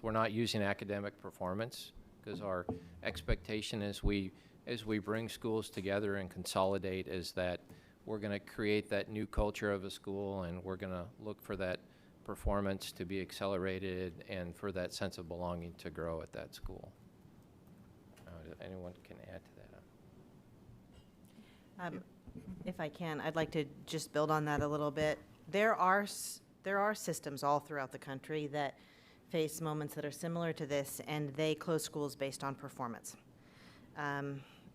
we're not using academic performance because our expectation as we bring schools together and consolidate is that we're going to create that new culture of a school, and we're going to look for that performance to be accelerated and for that sense of belonging to grow at that school. Anyone can add to that? If I can, I'd like to just build on that a little bit. There are systems all throughout the country that face moments that are similar to this, and they close schools based on performance.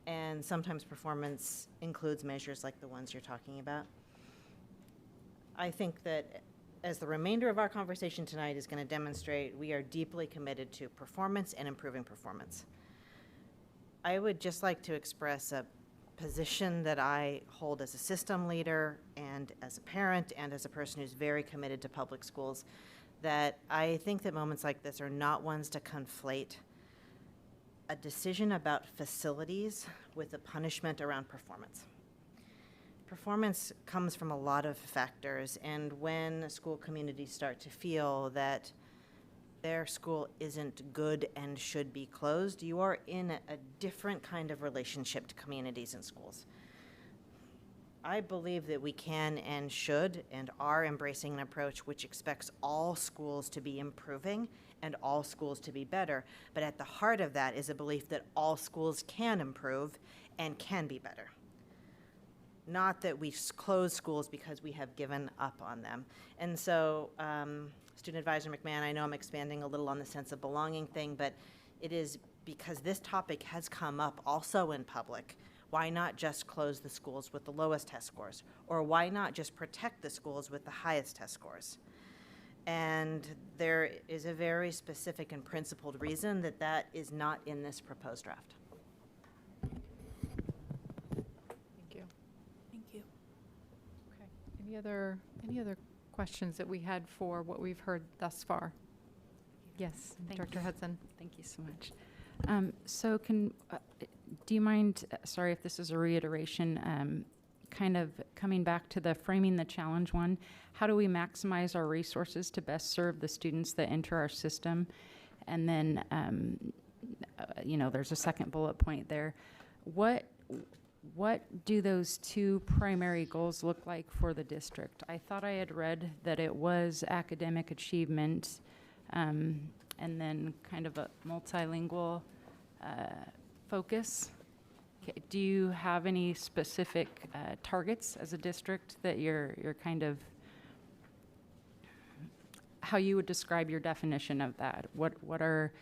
And sometimes performance includes measures like the ones you're talking about. I think that as the remainder of our conversation tonight is going to demonstrate, we are deeply committed to performance and improving performance. I would just like to express a position that I hold as a system leader and as a parent and as a person who's very committed to public schools, that I think that moments like this are not ones to conflate a decision about facilities with a punishment around performance. Performance comes from a lot of factors, and when school communities start to feel that their school isn't good and should be closed, you are in a different kind of relationship to communities and schools. I believe that we can and should and are embracing an approach which expects all schools to be improving and all schools to be better. But at the heart of that is a belief that all schools can improve and can be better. Not that we close schools because we have given up on them. And so, Student Advisor McMahon, I know I'm expanding a little on the sense of belonging thing, but it is because this topic has come up also in public. Why not just close the schools with the lowest test scores? Or why not just protect the schools with the highest test scores? And there is a very specific and principled reason that that is not in this proposed draft. Thank you. Thank you. Okay. Any other questions that we had for what we've heard thus far? Yes, Dr. Hudson. Thank you so much. So do you mind, sorry if this is a reiteration, kind of coming back to the framing the challenge one, how do we maximize our resources to best serve the students that enter our system? And then, you know, there's a second bullet point there. What do those two primary goals look like for the district? I thought I had read that it was academic achievement, and then kind of a multilingual focus. Do you have any specific targets as a district that you're kind of, how you would describe your definition of that? What are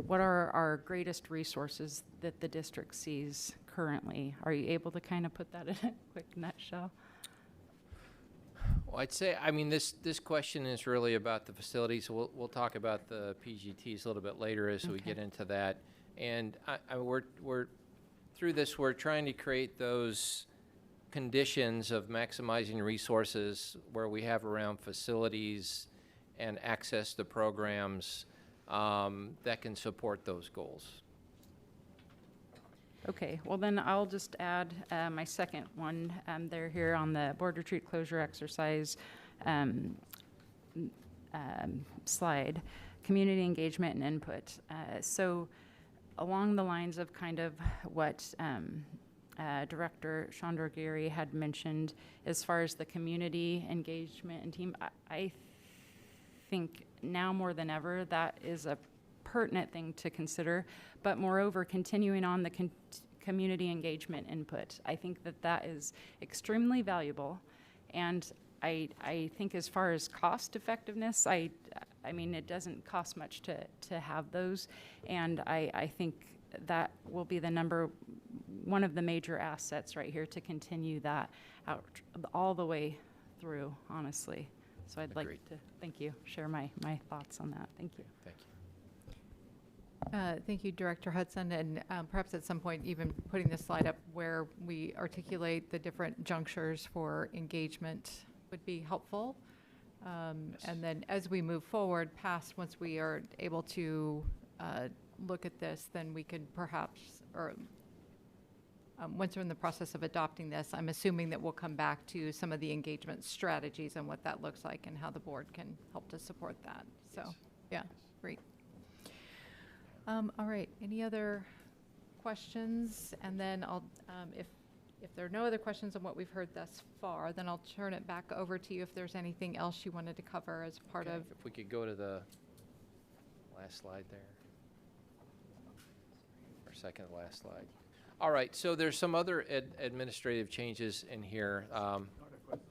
our greatest resources that the district sees currently? Are you able to kind of put that in a quick nutshell? Well, I'd say, I mean, this question is really about the facilities. We'll talk about the PGTs a little bit later as we get into that. And we're through this, we're trying to create those conditions of maximizing resources where we have around facilities and access to programs that can support those goals. Okay, well then I'll just add my second one there here on the board retreat closure exercise slide, community engagement and input. So along the lines of kind of what Director Chandra Giri had mentioned as far as the community engagement and team, I think now more than ever that is a pertinent thing to consider, but moreover, continuing on the community engagement input. I think that that is extremely valuable, and I think as far as cost effectiveness, I mean, it doesn't cost much to have those, and I think that will be one of the major assets right here to continue that out all the way through, honestly. So I'd like to, share my thoughts on that. Thank you. Thank you. Thank you, Director Hudson, and perhaps at some point even putting this slide up where we articulate the different junctures for engagement would be helpful. And then as we move forward past, once we are able to look at this, then we could perhaps, or once we're in the process of adopting this, I'm assuming that we'll come back to some of the engagement strategies and what that looks like and how the board can help to support that. So, yeah, great. All right, any other questions? And then I'll, if there are no other questions on what we've heard thus far, then I'll turn it back over to you if there's anything else you wanted to cover as part of. If we could go to the last slide there. Or second to last slide. All right, so there's some other administrative changes in here. Not a question.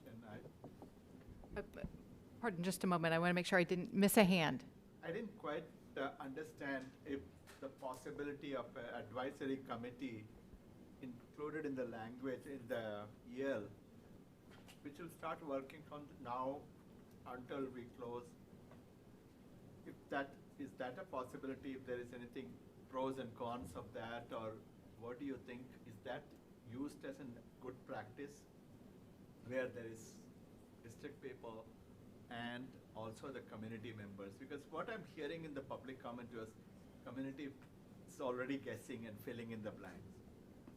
Pardon, just a moment. I want to make sure I didn't miss a hand. I didn't quite understand if the possibility of an advisory committee included in the language in the EL, which will start working from now until we close. If that is that a possibility, if there is anything pros and cons of that, or what do you think? Is that used as a good practice where there is district people and also the community members? Because what I'm hearing in the public comment was community is already guessing and filling in the blanks.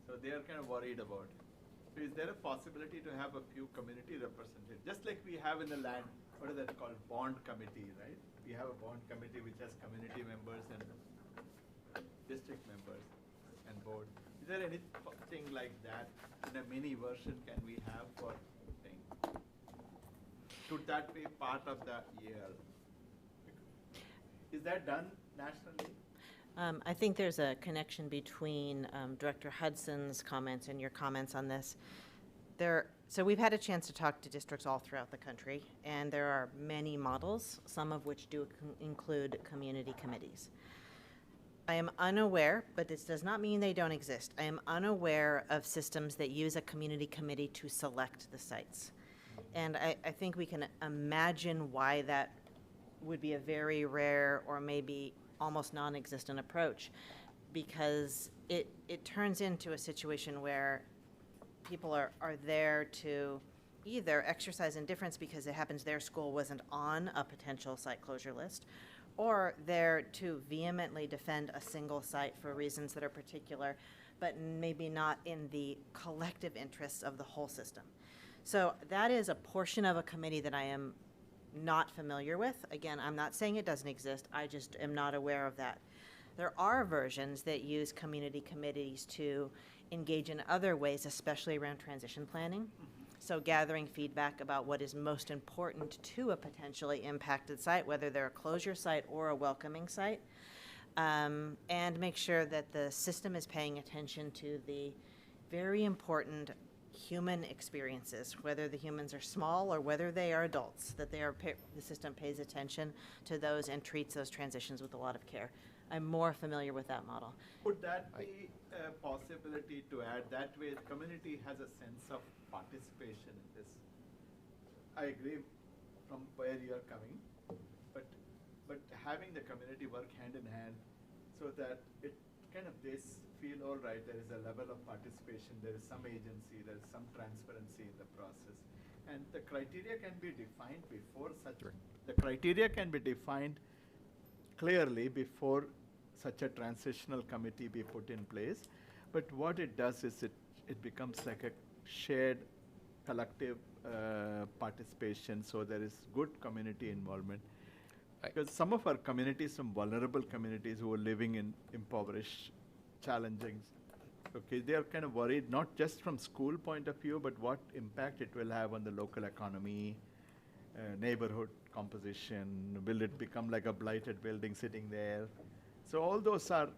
So they are kind of worried about it. So is there a possibility to have a few community representatives? Just like we have in the land, what is that called? Bond committee, right? We have a bond committee which has community members and district members and board. Is there anything like that in a mini version can we have for thing? Should that be part of the EL? Is that done nationally? I think there's a connection between Director Hudson's comments and your comments on this. So we've had a chance to talk to districts all throughout the country, and there are many models, some of which do include community committees. I am unaware, but this does not mean they don't exist. I am unaware of systems that use a community committee to select the sites. And I think we can imagine why that would be a very rare or maybe almost non-existent approach, because it turns into a situation where people are there to either exercise indifference because it happens their school wasn't on a potential site closure list, or they're to vehemently defend a single site for reasons that are particular, but maybe not in the collective interests of the whole system. So that is a portion of a committee that I am not familiar with. Again, I'm not saying it doesn't exist, I just am not aware of that. There are versions that use community committees to engage in other ways, especially around transition planning. So gathering feedback about what is most important to a potentially impacted site, whether they're a closure site or a welcoming site, and make sure that the system is paying attention to the very important human experiences, whether the humans are small or whether they are adults, that the system pays attention to those and treats those transitions with a lot of care. I'm more familiar with that model. Would that be a possibility to add that way? The community has a sense of participation in this. I agree from where you are coming, but having the community work hand in hand so that it kind of this feel all right, there is a level of participation, there is some agency, there is some transparency in the process. And the criteria can be defined before such, the criteria can be defined clearly before such a transitional committee be put in place. But what it does is it becomes like a shared collective participation, so there is good community involvement. Because some of our communities, some vulnerable communities who are living in impoverished, challenging, okay, they are kind of worried, not just from school point of view, but what impact it will have on the local economy, neighborhood composition, will it become like a blighted building sitting there? So all those are,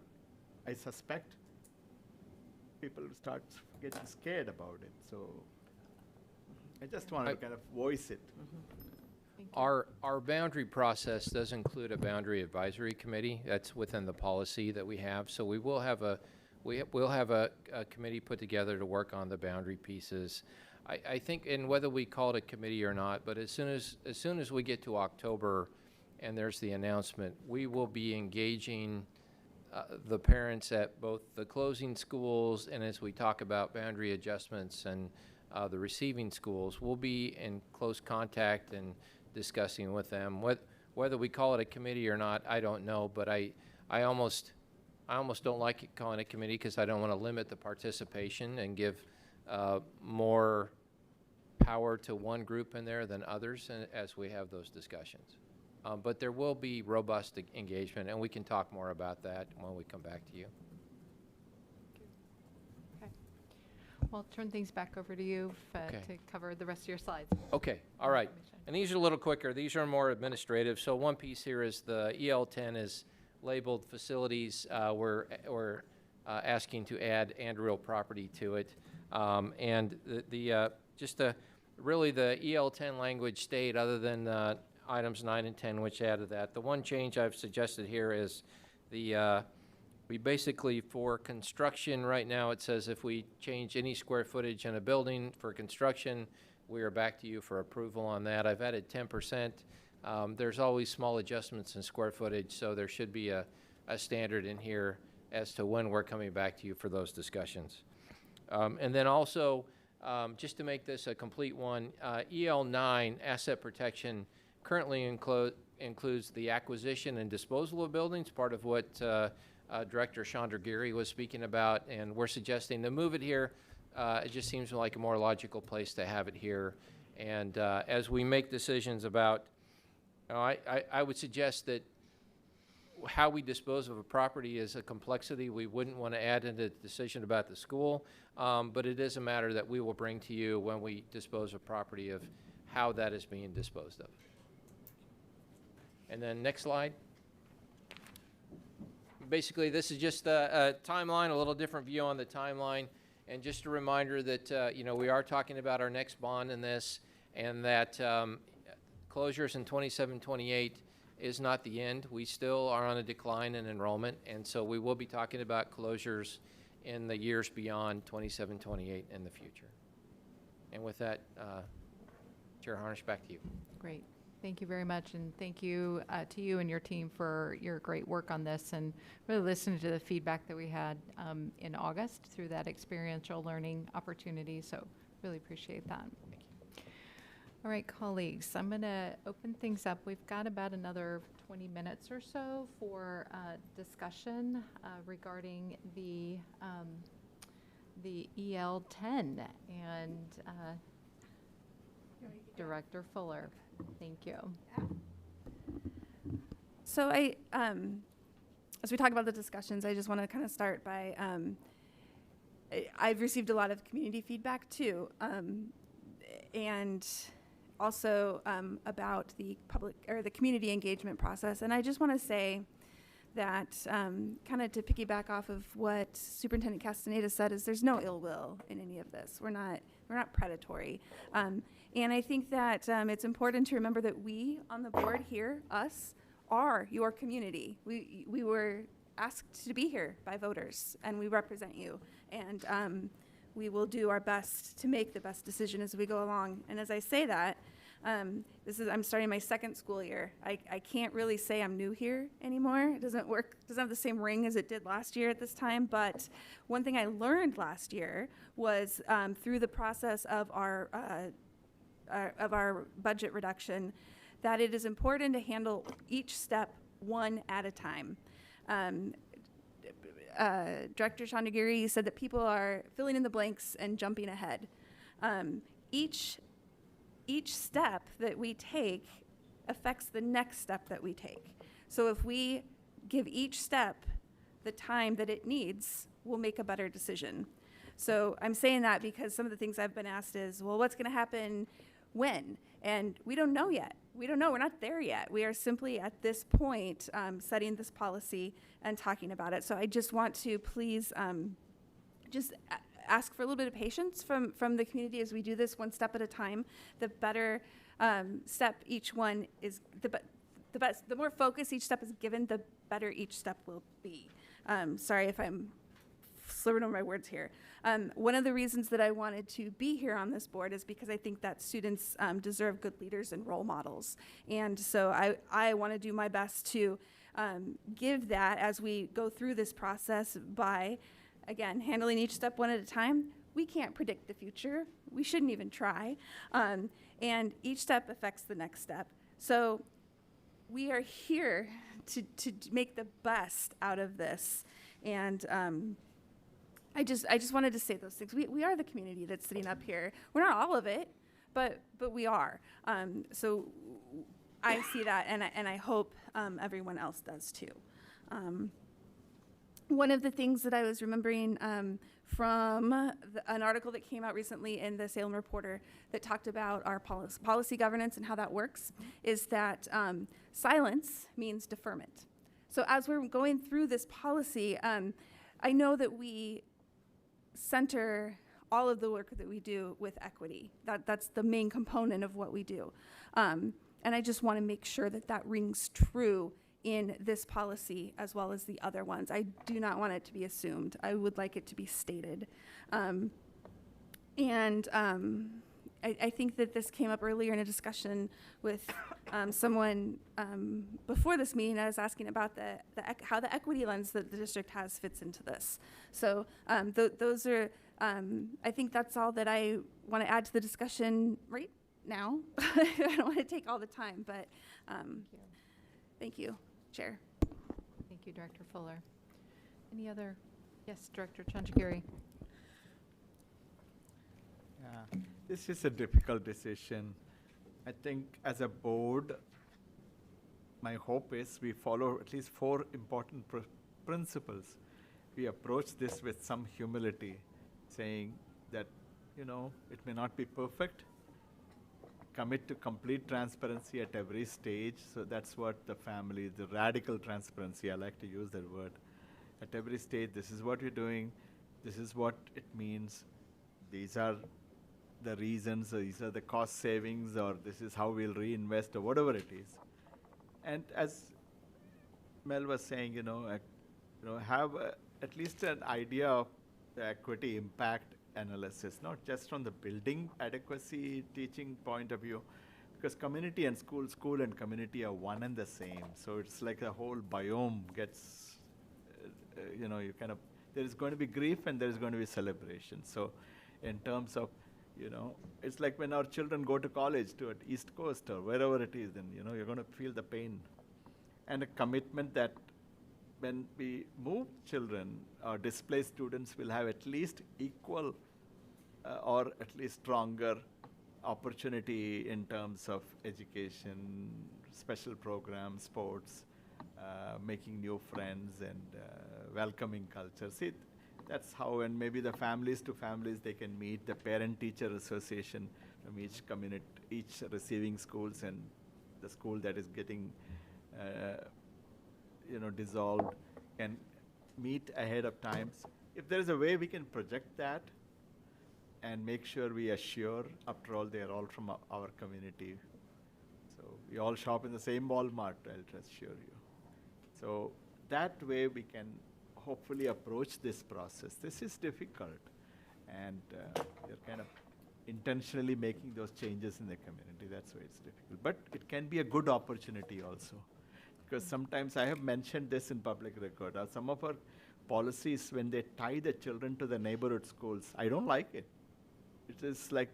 I suspect, people start getting scared about it. So I just want to kind of voice it. Our boundary process does include a boundary advisory committee. That's within the policy that we have. So we will have a committee put together to work on the boundary pieces. I think, and whether we call it a committee or not, but as soon as we get to October and there's the announcement, we will be engaging the parents at both the closing schools, and as we talk about boundary adjustments and the receiving schools, we'll be in close contact and discussing with them. Whether we call it a committee or not, I don't know, but I almost don't like calling it a committee because I don't want to limit the participation and give more power to one group in there than others as we have those discussions. But there will be robust engagement, and we can talk more about that when we come back to you. Okay. Well, I'll turn things back over to you to cover the rest of your slides. Okay, all right. And these are a little quicker. These are more administrative. So one piece here is the EL10 is labeled facilities. We're asking to add and real property to it. And really the EL10 language stayed other than items 9 and 10, which added that. The one change I've suggested here is we basically, for construction right now, it says if we change any square footage in a building for construction, we are back to you for approval on that. I've added 10%. There's always small adjustments in square footage, so there should be a standard in here as to when we're coming back to you for those discussions. And then also, just to make this a complete one, EL9, asset protection, currently includes the acquisition and disposal of buildings, part of what Director Chandra Giri was speaking about, and we're suggesting to move it here. It just seems like a more logical place to have it here. And as we make decisions about, I would suggest that how we dispose of a property is a complexity we wouldn't want to add into the decision about the school, but it is a matter that we will bring to you when we dispose of property of how that is being disposed of. And then next slide. Basically, this is just a timeline, a little different view on the timeline, and just a reminder that we are talking about our next bond in this, and that closures in 27-28 is not the end. We still are on a decline in enrollment, and so we will be talking about closures in the years beyond 27-28 in the future. And with that, Chair Harnish, back to you. Great. Thank you very much, and thank you to you and your team for your great work on this, and really listening to the feedback that we had in August through that experiential learning opportunity. So really appreciate that. Thank you. All right, colleagues, I'm going to open things up. We've got about another 20 minutes or so for discussion regarding the EL10 and Director Fuller. Thank you. So as we talk about the discussions, I just want to kind of start by, I've received a lot of community feedback too, and also about the public or the community engagement process. And I just want to say that kind of to piggyback off of what Superintendent Castaneda said is there's no ill will in any of this. We're not predatory. And I think that it's important to remember that we on the board here, us, are your community. We were asked to be here by voters, and we represent you. And we will do our best to make the best decision as we go along. And as I say that, I'm starting my second school year. I can't really say I'm new here anymore. It doesn't have the same ring as it did last year at this time. But one thing I learned last year was through the process of our budget reduction, that it is important to handle each step one at a time. Director Chandagiri said that people are filling in the blanks and jumping ahead. Each step that we take affects the next step that we take. So if we give each step the time that it needs, we'll make a better decision. So I'm saying that because some of the things I've been asked is, well, what's going to happen when? And we don't know yet. We don't know. We're not there yet. We are simply at this point setting this policy and talking about it. So I just want to please just ask for a little bit of patience from the community as we do this one step at a time. The better step each one is, the best, the more focus each step is given, the better each step will be. Sorry if I'm slurring over my words here. One of the reasons that I wanted to be here on this board is because I think that students deserve good leaders and role models. And so I want to do my best to give that as we go through this process by, again, handling each step one at a time. We can't predict the future. We shouldn't even try. And each step affects the next step. So we are here to make the best out of this. And I just wanted to say those things. We are the community that's sitting up here. We're not all of it, but we are. So I see that, and I hope everyone else does too. One of the things that I was remembering from an article that came out recently in the Salem Reporter that talked about our policy governance and how that works is that silence means deferment. So as we're going through this policy, I know that we center all of the work that we do with equity. That's the main component of what we do. And I just want to make sure that that rings true in this policy as well as the other ones. I do not want it to be assumed. I would like it to be stated. I think that this came up earlier in a discussion with someone before this meeting. I was asking about how the equity lens that the district has fits into this. So those are, I think that's all that I want to add to the discussion right now. I don't want to take all the time, but thank you, Chair. Thank you, Director Fuller. Any other? Yes, Director Chandagiri. Yeah, this is a difficult decision. I think as a board, my hope is we follow at least 4 important principles. We approach this with some humility, saying that, you know, it may not be perfect. Commit to complete transparency at every stage. So that's what the radical transparency, I like to use that word. At every stage, this is what you're doing. This is what it means. These are the reasons, these are the cost savings, or this is how we'll reinvest, or whatever it is. And as Mel was saying, have at least an idea of the equity impact analysis, not just from the building adequacy teaching point of view, because community and school and community are one and the same. So it's like the whole biome gets, there is going to be grief and there is going to be celebration. So in terms of, it's like when our children go to college to at East Coast or wherever it is, then, you're going to feel the pain. And a commitment that when we move children or displaced students will have at least equal or at least stronger opportunity in terms of education, special programs, sports, making new friends, and welcoming culture. See, that's how, and maybe the families to families, they can meet, the parent-teacher association from each community, each receiving schools, and the school that is getting dissolved, and meet ahead of time. If there is a way we can project that and make sure we assure, after all, they are all from our community. So we all shop in the same Walmart, I'll assure you. So that way we can hopefully approach this process. This is difficult, and we're kind of intentionally making those changes in the community. That's why it's difficult. But it can be a good opportunity also. Because sometimes I have mentioned this in public record. Some of our policies, when they tie the children to the neighborhood schools, I don't like it. It is like,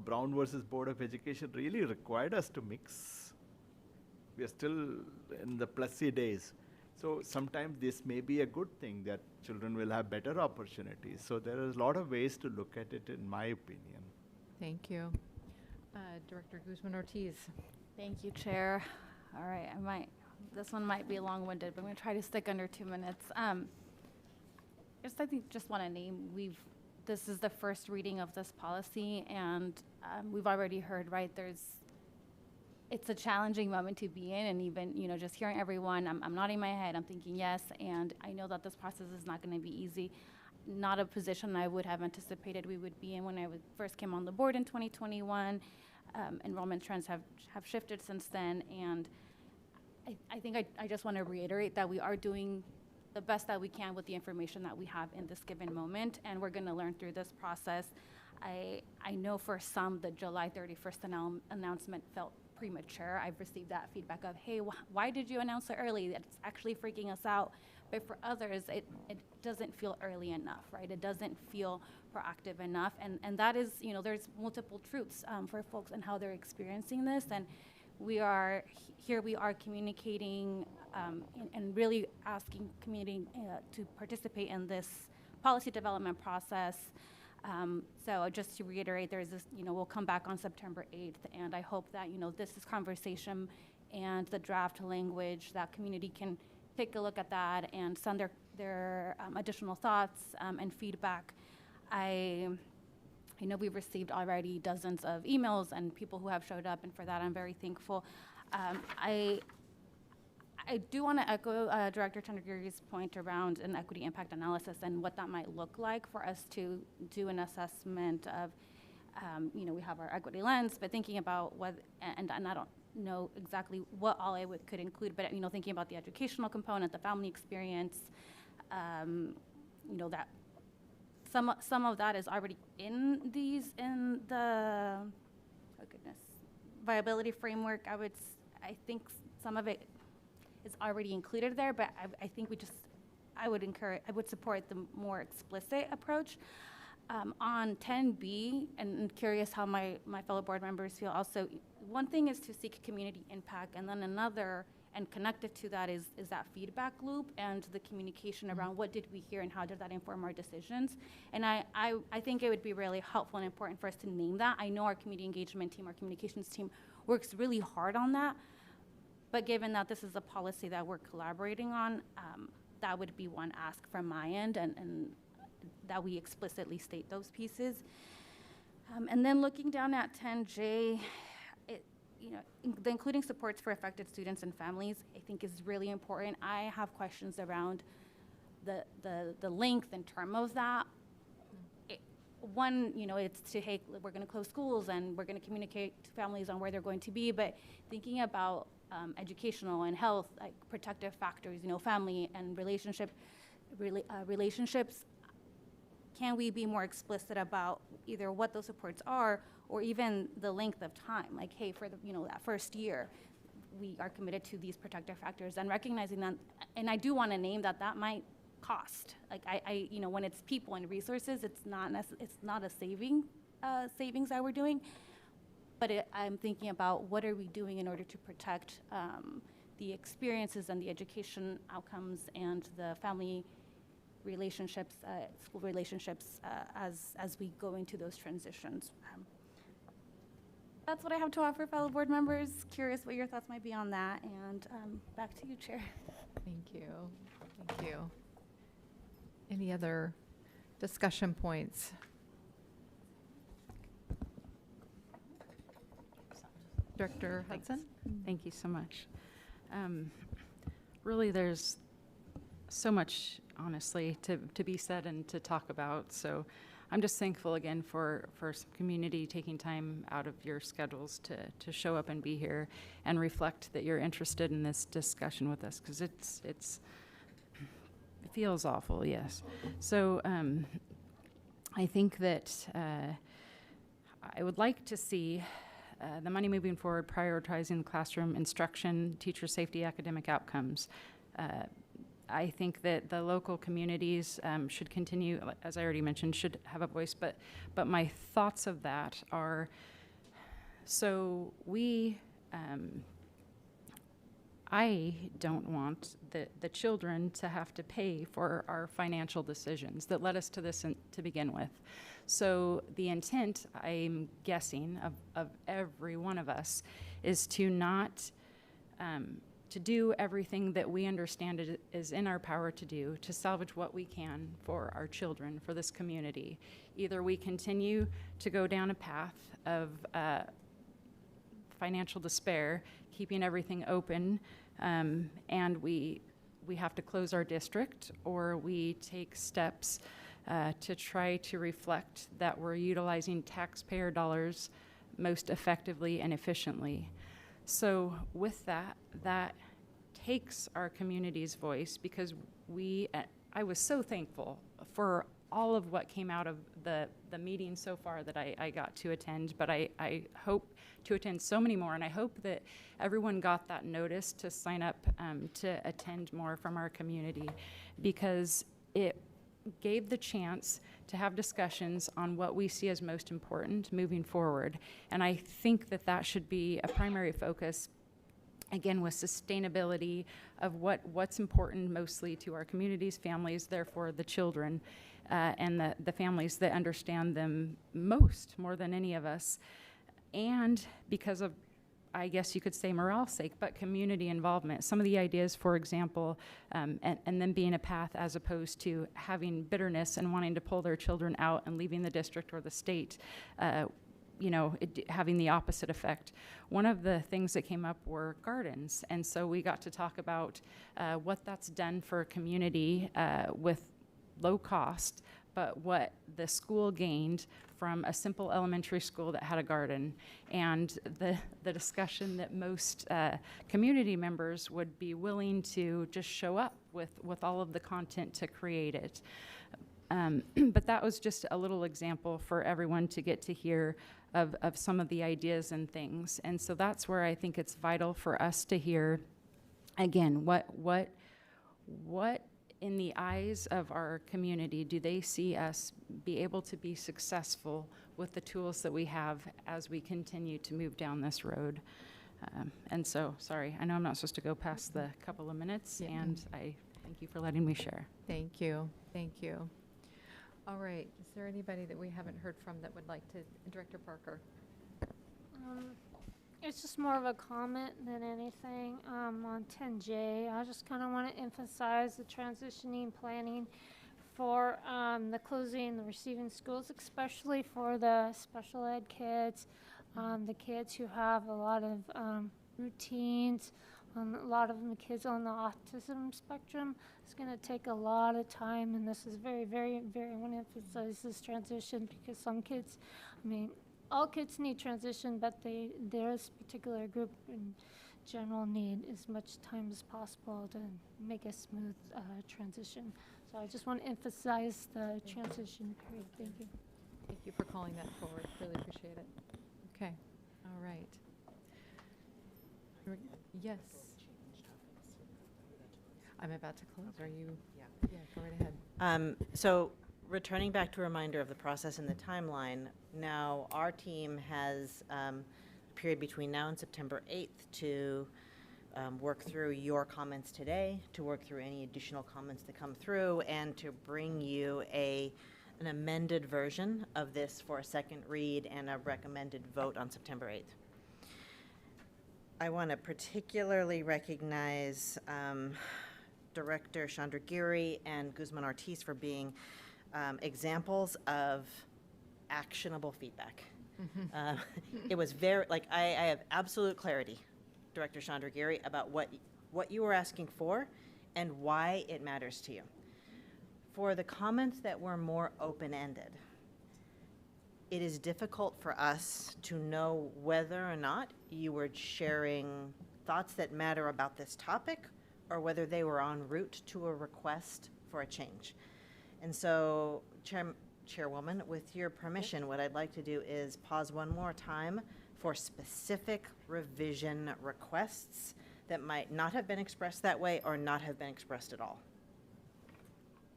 Brown versus Board of Education really required us to mix. We are still in the Plessy days. So sometimes this may be a good thing that children will have better opportunities. So there is a lot of ways to look at it, in my opinion. Thank you. Director Guzman-Ortiz. Thank you, Chair. All right, this one might be long-winded, but I'm going to try to stick under 2 minutes. I just want to name, this is the first reading of this policy, and we've already heard, right, it's a challenging moment to be in, and even, just hearing everyone, I'm nodding my head, I'm thinking yes, and I know that this process is not going to be easy. Not a position I would have anticipated we would be in when I first came on the board in 2021. Enrollment trends have shifted since then, and I think I just want to reiterate that we are doing the best that we can with the information that we have in this given moment, and we're going to learn through this process. I know for some the July 31st announcement felt premature. I've received that feedback of, hey, why did you announce so early? That's actually freaking us out. But for others, it doesn't feel early enough, right? It doesn't feel proactive enough. And that is, there's multiple truths for folks and how they're experiencing this. And we are communicating and really asking community to participate in this policy development process. So just to reiterate, there's this, we'll come back on September 8th, and I hope that, this is conversation and the draft language, that community can take a look at that and send their additional thoughts and feedback. I know we've received already dozens of emails and people who have showed up, and for that I'm very thankful. I do want to echo Director Chandagiri's point around an equity impact analysis and what that might look like for us to do an assessment of, we have our equity lens, but thinking about what, and I don't know exactly what all could include, but thinking about the educational component, the family experience, that some of that is already in the viability framework. I think some of it is already included there, but I think I would support the more explicit approach. On 10B, and curious how my fellow board members feel also, one thing is to seek community impact, and then another, and connected to that is that feedback loop and the communication around what did we hear and how did that inform our decisions. And I think it would be really helpful and important for us to name that. I know our community engagement team, our communications team works really hard on that, but given that this is a policy that we're collaborating on, that would be one ask from my end, and that we explicitly state those pieces. And then looking down at 10J, the including supports for affected students and families, I think is really important. I have questions around the length and term of that. One, it's to, hey, we're going to close schools and we're going to communicate to families on where they're going to be, but thinking about educational and health, like protective factors, family and relationships, can we be more explicit about either what those supports are or even the length of time? Like, hey, for that first year, we are committed to these protective factors, and recognizing that, and I do want to name that might cost. Like when it's people and resources, it's not a savings that we're doing, but I'm thinking about what are we doing in order to protect the experiences and the education outcomes and the family relationships, school relationships, as we go into those transitions. That's what I have to offer, fellow board members. Curious what your thoughts might be on that, and back to you, Chair. Thank you. Thank you. Any other discussion points? Director Hudson? Thank you so much. Really, there's so much, honestly, to be said and to talk about. So I'm just thankful again for some community taking time out of your schedules to show up and be here and reflect that you're interested in this discussion with us, because it feels awful, yes. So I think that I would like to see the money moving forward prioritizing classroom instruction, teacher safety, academic outcomes. I think that the local communities should continue, as I already mentioned, should have a voice, but my thoughts of that are, so I don't want the children to have to pay for our financial decisions that led us to this to begin with. So the intent, I'm guessing, of every one of us is to not, to do everything that we understand is in our power to do to salvage what we can for our children, for this community. Either we continue to go down a path of financial despair, keeping everything open, and we have to close our district, or we take steps to try to reflect that we're utilizing taxpayer dollars most effectively and efficiently. So with that takes our community's voice, because I was so thankful for all of what came out of the meeting so far that I got to attend, but I hope to attend so many more, and I hope that everyone got that notice to sign up to attend more from our community, because it gave the chance to have discussions on what we see as most important moving forward. And I think that should be a primary focus, again, with sustainability of what's important mostly to our communities, families, therefore the children, and the families that understand them more than any of us. And because of, I guess you could say, morale's sake, but community involvement. Some of the ideas, for example, and then being a path as opposed to having bitterness and wanting to pull their children out and leaving the district or the state, having the opposite effect. One of the things that came up were gardens, and so we got to talk about what that's done for a community with low cost, but what the school gained from a simple elementary school that had a garden, and the discussion that most community members would be willing to just show up with all of the content to create it. But that was just a little example for everyone to get to hear of some of the ideas and things. And so that's where I think it's vital for us to hear, again, what in the eyes of our community do they see us be able to be successful with the tools that we have as we continue to move down this road. And so, sorry, I know I'm not supposed to go past the couple of minutes, and I thank you for letting me share. Thank you. Thank you. All right. Is there anybody that we haven't heard from that would like to? Director Parker. It's just more of a comment than anything. On 10J, I just kind of want to emphasize the transitioning planning for the closing, the receiving schools, especially for the special ed kids, the kids who have a lot of routines, a lot of the kids on the autism spectrum. It's going to take a lot of time, and this is very, very, very, I want to emphasize this transition, because some kids, all kids need transition, but there's a particular group in general need as much time as possible to make a smooth transition. So I just want to emphasize the transition period. Thank you. Thank you for calling that forward. Really appreciate it. Okay. All right. Yes. I'm about to close. Are you? Yeah, go right ahead. So returning back to a reminder of the process and the timeline, now our team has a period between now and September 8th to work through your comments today, to work through any additional comments that come through, and to bring you an amended version of this for a second read and a recommended vote on September 8th. I want to particularly recognize Director Chandragiri and Guzman Ortiz for being examples of actionable feedback. It was very, I have absolute clarity, Director Chandragiri, about what you were asking for and why it matters to you. For the comments that were more open-ended, it is difficult for us to know whether or not you were sharing thoughts that matter about this topic, or whether they were en route to a request for a change. And so Chairwoman, with your permission, what I'd like to do is pause one more time for specific revision requests that might not have been expressed that way or not have been expressed at all.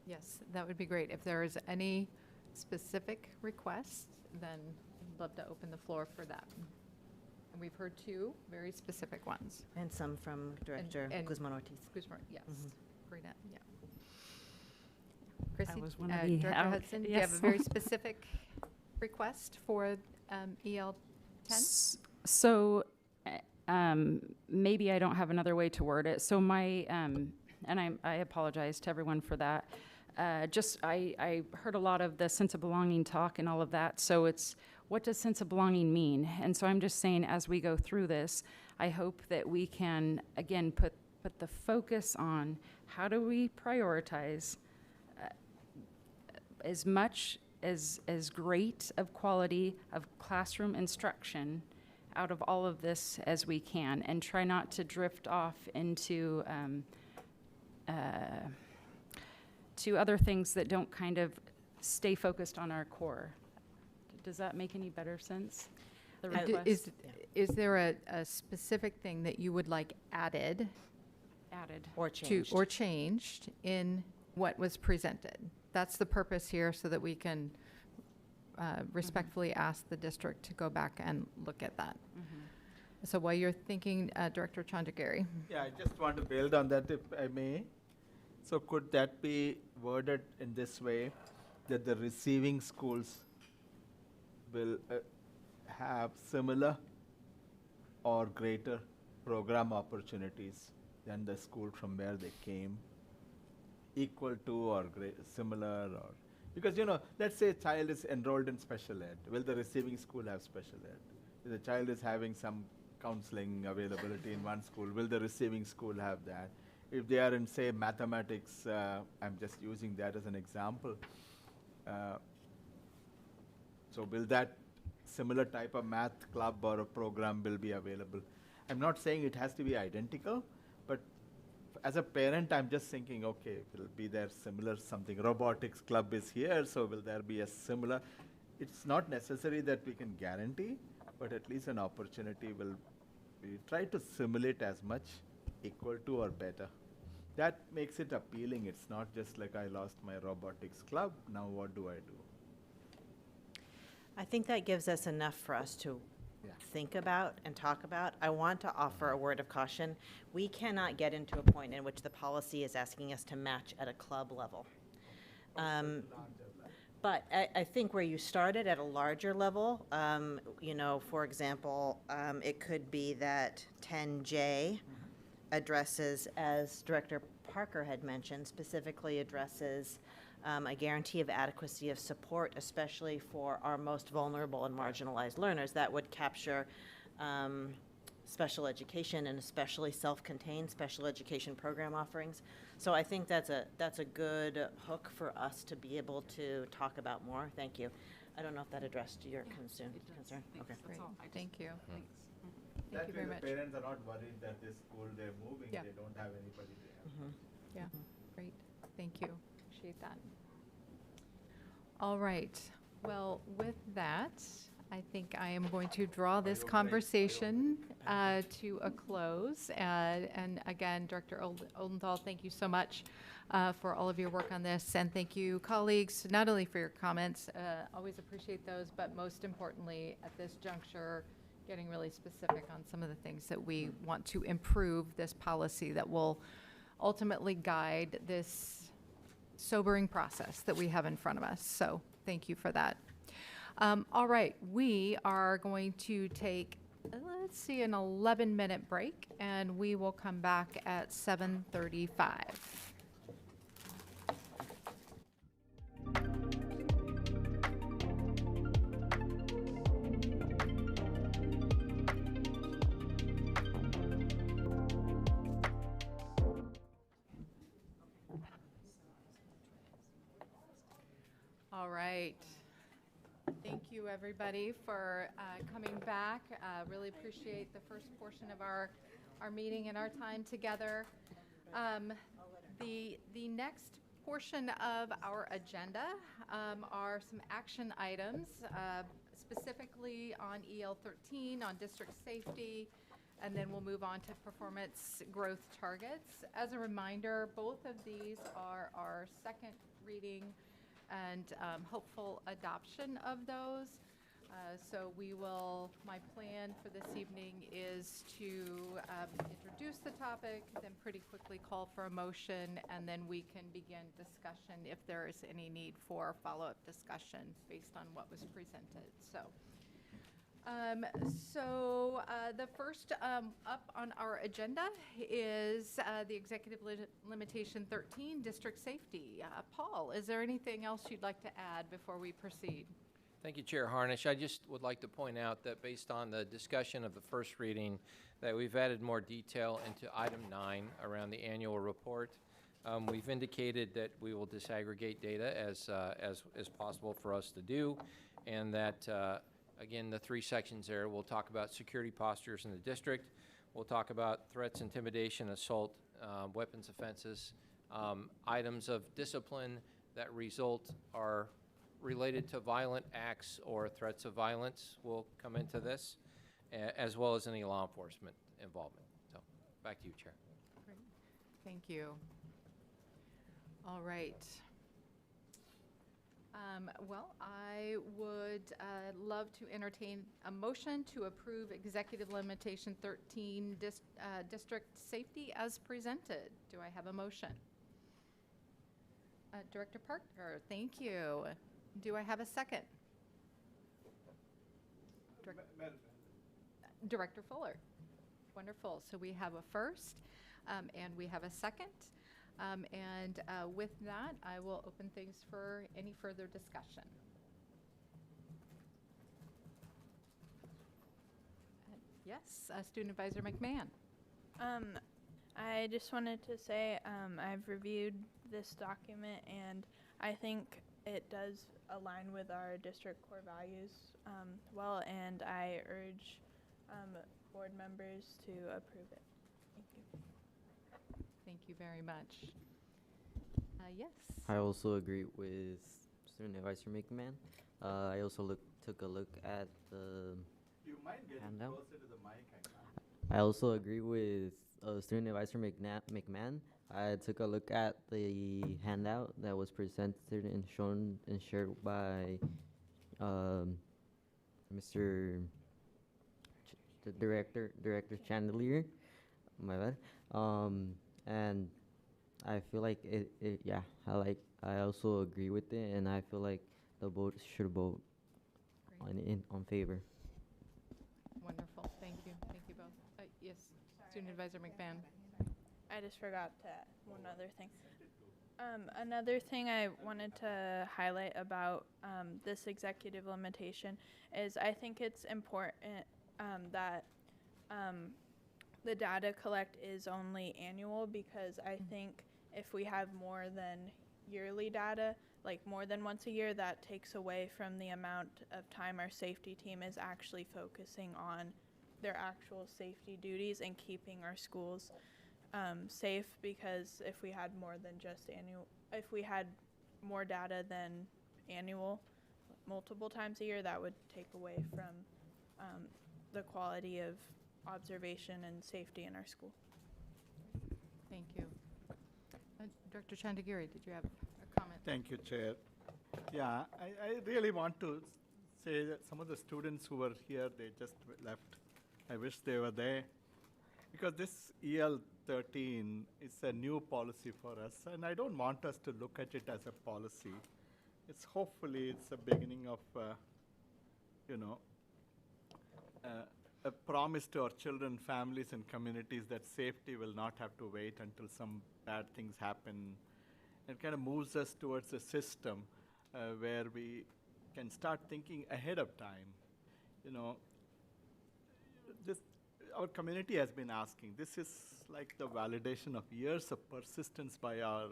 Yes, that would be great. If there is any specific requests, then I'd love to open the floor for that. And we've heard two very specific ones. And some from Director And Guzman-Ortiz. Guzman, yes. Mhm. Brina, yeah. Chrissy, was one of the Director out- Hudson, do you have a yes. very specific request for EL 10? So, maybe I don't have another way to word it. So my, and I apologize to everyone for that. I heard a lot of the sense of belonging talk and all of that. So it's, what does sense of belonging mean? And so I'm just saying, as we go through this, I hope that we can, again, put the focus on how do we prioritize as much as great of quality of classroom instruction out of all of this as we can, and try not to drift off into to other things that don't kind of stay focused on our core. Does that make any better sense? The request? Is there a specific thing that you would like added? Or changed. Or changed in what was presented? That's the purpose here, so that we can respectfully ask the district to go back and look at that. So while you're thinking, Director Chandragiri. Yeah, I just want to build on that, if I may. So could that be worded in this way, that the receiving schools will have similar or greater program opportunities than the school from where they came, equal to or similar, or because, you know, let's say a child is enrolled in special ed. Will the receiving school have special ed? If the child is having some counseling availability in one school, will the receiving school have that? If they are in, say, mathematics, I'm just using that as an example. So will that similar type of math club or a program will be available? I'm not saying it has to be identical, but as a parent, I'm just thinking, okay, will be there similar something? Robotics club is here, so will there be a similar? It's not necessary that we can guarantee, but at least an opportunity will be try to simulate as much equal to or better. That makes it appealing. It's not just like I lost my robotics club, now what do I do? I think that gives us enough for us to think about and talk about. I want to offer a word of caution. We cannot get into a point in which the policy is asking us to match at a club level. But I think where you started at a larger level, you know, for example, it could be that 10J addresses, as Director Parker had mentioned, specifically addresses a guarantee of adequacy of support, especially for our most vulnerable and marginalized learners. That would capture special education and especially self-contained special education program offerings. So I think that's a good hook for us to be able to talk about more. Thank you. I don't know if that addressed your concern. Okay. Great. Thank you. Thanks. That Thank you way very the much. parents are not worried that this school they're moving, Yeah. they don't have anybody there. Yeah, great. Thank you. Appreciate that. All right. Well, with that, I think I am going to draw this conversation to a close. And again, Director Oldenthal, thank you so much for all of your work on this. And thank you, colleagues, not only for your comments, always appreciate those, but most importantly, at this juncture, getting really specific on some of the things that we want to improve this policy that will ultimately guide this sobering process that we have in front of us. So thank you for that. All right, we are going to take, let's see, an 11-minute break, and we will come back at 7:35. All right. Thank you, everybody, for coming back. Really appreciate the first portion of our meeting and our time together. The next portion of our agenda are some action items, specifically on EL 13, on district safety, and then we'll move on to performance growth targets. As a reminder, both of these are our second reading and hopeful adoption of those. So my plan for this evening is to introduce the topic, then pretty quickly call for a motion, and then we can begin discussion if there is any need for follow-up discussion based on what was presented. The first up on our agenda is the Executive Limitation 13, District Safety. Paul, is there anything else you'd like to add before we proceed? Thank you, Chair Harnish. I just would like to point out that based on the discussion of the first reading, that we've added more detail into item 9 around the annual report. We've indicated that we will disaggregate data as possible for us to do, and that again, the 3 sections there, we'll talk about security postures in the district. We'll talk about threats, intimidation, assault, weapons offenses, items of discipline that result are related to violent acts or threats of violence will come into this, as well as any law enforcement involvement. So, back to you, Chair. Great. Thank you. All right. Well, I would love to entertain a motion to approve Executive Limitation 13 District Safety as presented. Do I have a motion? Director Parker, thank you. Do I have a second? Director Fuller. Wonderful. So we have a first and we have a second. With that, I will open things for any further discussion. Yes, Student Advisor McMahon. I just wanted to say I've reviewed this document and I think it does align with our district core values well, and I urge board members to approve it. Thank you. Thank you very much. Yes. I also agree with Student Advisor McMahon. I also took a look at the handout. Closer to the mic, I also agree with Student Advisor McMahon. I took a look at the handout that was presented and shown and shared by Mr. The Director Chandelier. My bad. And I feel like I also agree with it, and I feel like the board should vote on favor. Wonderful. Thank you. Thank you both. Yes, Student Advisor McMahon. I just forgot to add one other thing. Another thing I wanted to highlight about this executive limitation is I think it's important that the data collect is only annual, because I think if we have more than yearly data, like more than once a year, that takes away from the amount of time our safety team is actually focusing on their actual safety duties and keeping our schools safe. Because if we had more than just annual, if we had more data than annual multiple times a year, that would take away from the quality of observation and safety in our school. Thank you. Director Chandagiri, did you have a comment? Thank you, Chair. Yeah, I really want to say that some of the students who were here, they just left. I wish they were there, because this EL 13 is a new policy for us, and I don't want us to look at it as a policy. It's hopefully it's a beginning of, a promise to our children, families, and communities that safety will not have to wait until some bad things happen. It kind of moves us towards a system where we can start thinking ahead of time. Our community has been asking. This is like the validation of years of persistence by our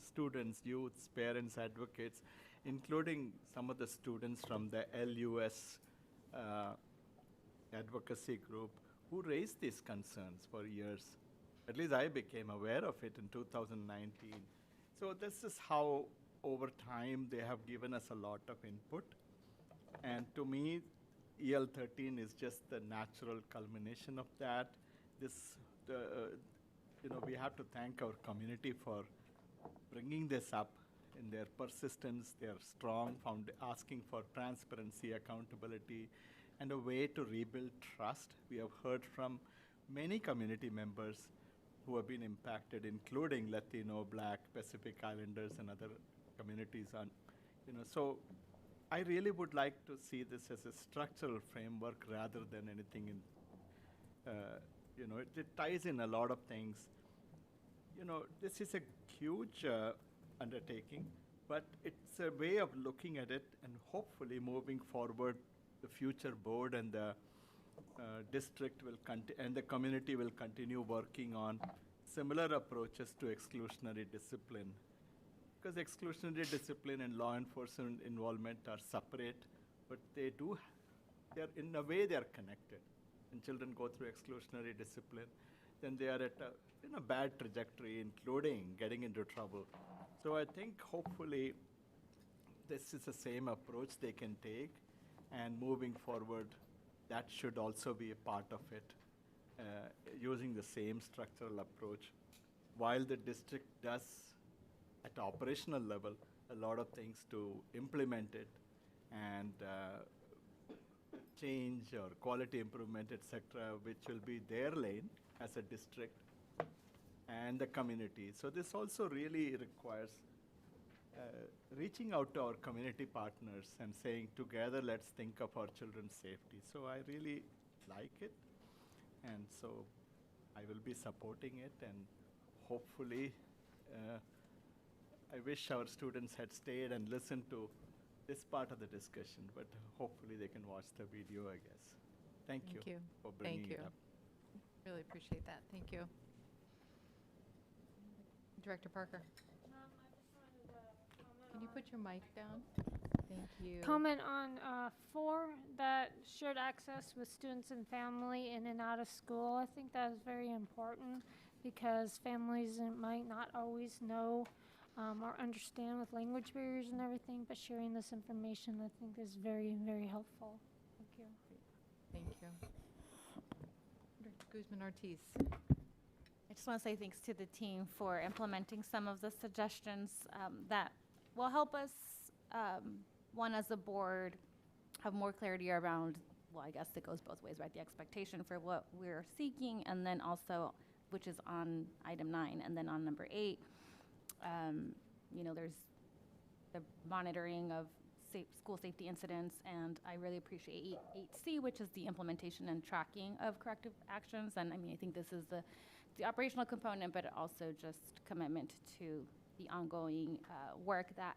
students, youths, parents, advocates, including some of the students from the LUS advocacy group who raised these concerns for years. At least I became aware of it in 2019. So this is how, over time, they have given us a lot of input. And to me, EL 13 is just the natural culmination of that. We have to thank our community for bringing this up in their persistence, their strong asking for transparency, accountability, and a way to rebuild trust. We have heard from many community members who have been impacted, including Latino, Black, Pacific Islanders, and other communities. So I really would like to see this as a structural framework rather than anything it ties in a lot of things. This is a huge undertaking, but it's a way of looking at it and hopefully moving forward. The future board and the district and the community will continue working on similar approaches to exclusionary discipline. Because exclusionary discipline and law enforcement involvement are separate, but they're in a way they're connected. When children go through exclusionary discipline, then they are at a bad trajectory, including getting into trouble. So I think hopefully this is the same approach they can take, and moving forward, that should also be a part of it, using the same structural approach. While the district does, at the operational level, a lot of things to implement it and change or quality improvement, etc., which will be their lane as a district and the community. So this also really requires reaching out to our community partners and saying, together, let's think of our children's safety. So I really like it, and so I will be supporting it, and hopefully, I wish our students had stayed and listened to this part of the discussion, but hopefully they can watch the video, I guess. Thank you for bringing it up. Really appreciate that. Thank you. Director Parker. Can you put your mic down? Thank you. Comment on 4, that shared access with students and family in and out of school. I think that is very important because families might not always know or understand with language barriers and everything, but sharing this information I think is very, very helpful. Thank you. Thank you. Director Guzman-Ortiz. I just want to say thanks to the team for implementing some of the suggestions that will help us, one, as a board, have more clarity around, well, I guess it goes both ways, right? The expectation for what we're seeking, and then also, which is on item 9, and then on number 8, there's the monitoring of school safety incidents, and I really appreciate 8C, which is the implementation and tracking of corrective actions. And I think this is the operational component, but also just commitment to the ongoing work that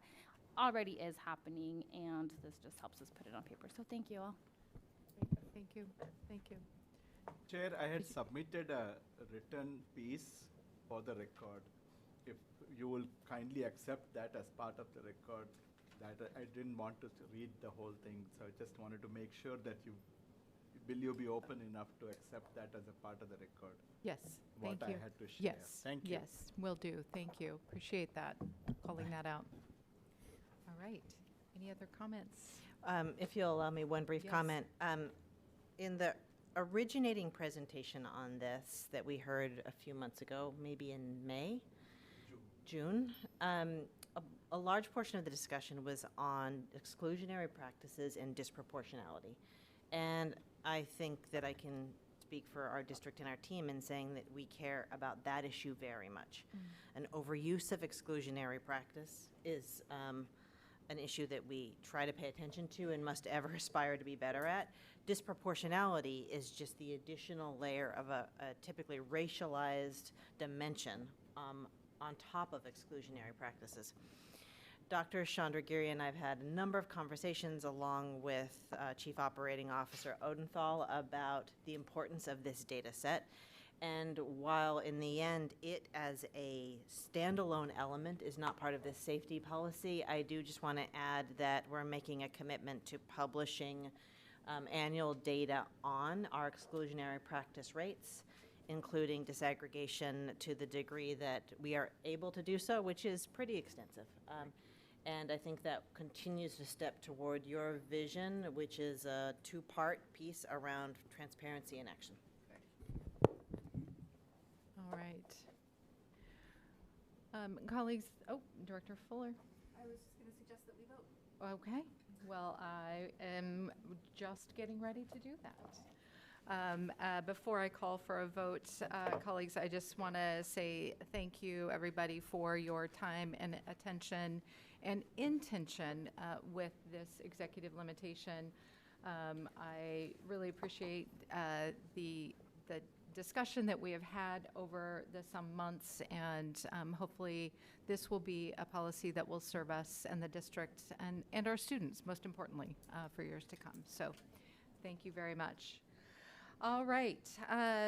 already is happening, and this just helps us put it on paper. So thank you all. Thank you. Thank you. Chair, I had submitted a written piece for the record. If you will kindly accept that as part of the record, that I didn't want to read the whole thing, so I just wanted to make sure that will you be open enough to accept that as a part of the record? Yes, thank you. What I had to share. Yes, thank you. Yes, will do. Thank you. Appreciate that, calling that out. All right. Any other comments? If you'll allow me one brief comment. In the originating presentation on this that we heard a few months ago, maybe in May, June, a large portion of the discussion was on exclusionary practices and disproportionality. And I think that I can speak for our district and our team in saying that we care about that issue very much. An overuse of exclusionary practice is an issue that we try to pay attention to and must ever aspire to be better at. Disproportionality is just the additional layer of a typically racialized dimension on top of exclusionary practices. Dr. Chandragiri and I have had a number of conversations along with Chief Operating Officer Odenthal about the importance of this data set. And while in the end it as a standalone element is not part of this safety policy, I do just want to add that we're making a commitment to publishing annual data on our exclusionary practice rates including disaggregation to the degree that we are able to do so, which is pretty extensive. And I think that continues to step toward your vision, which is a two-part piece around transparency and action. All right. Colleagues, Director Fuller. I was just going to suggest that we vote. Okay. Well, I am just getting ready to do that. Before I call for a vote, colleagues, I just want to say thank you, everybody, for your time and attention and intention with this executive limitation. I really appreciate the discussion that we have had over the some months, and hopefully this will be a policy that will serve us and the district and our students, most importantly, for years to come. So thank you very much. All right,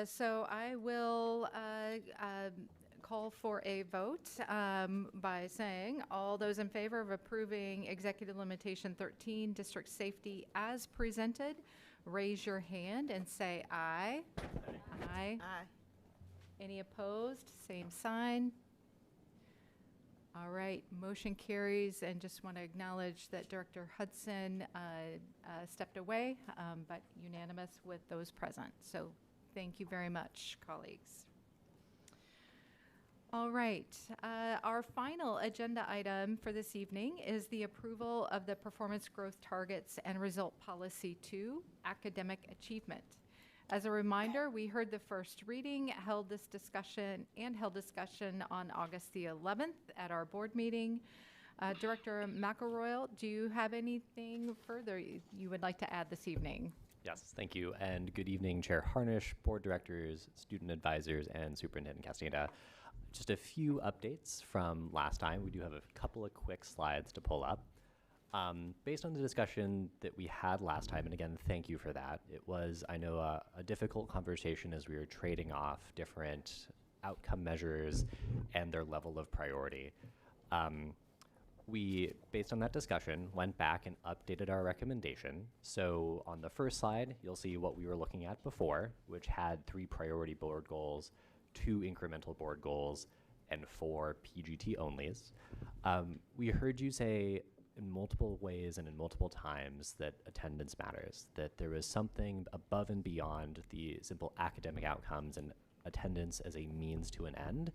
so I will call for a vote by saying all those in favor of approving Executive Limitation 13, District Safety as presented, raise your hand and say aye. Aye. Aye. Any opposed? Same sign. All right, motion carries, and just want to acknowledge that Director Hudson stepped away, but unanimous with those present. So thank you very much, colleagues. All right, our final agenda item for this evening is the approval of the Performance Growth Targets and Result Policy 2, Academic Achievement. As a reminder, we heard the first reading, held discussion on August the 11th at our board meeting. Director McElroy, do you have anything further you would like to add this evening? Yes, thank you, and good evening, Chair Harnish, board directors, student advisors, and Superintendent Castaneda. Just a few updates from last time. We do have a couple of quick slides to pull up. Based on the discussion that we had last time, and again, thank you for that. It was, I know, a difficult conversation as we were trading off different outcome measures and their level of priority. We, based on that discussion, went back and updated our recommendation. So on the first slide, you'll see what we were looking at before, which had 3 priority board goals, 2 incremental board goals, and 4 PGT onlys. We heard you say in multiple ways and in multiple times that attendance matters, that there was something above and beyond the simple academic outcomes and attendance as a means to an end,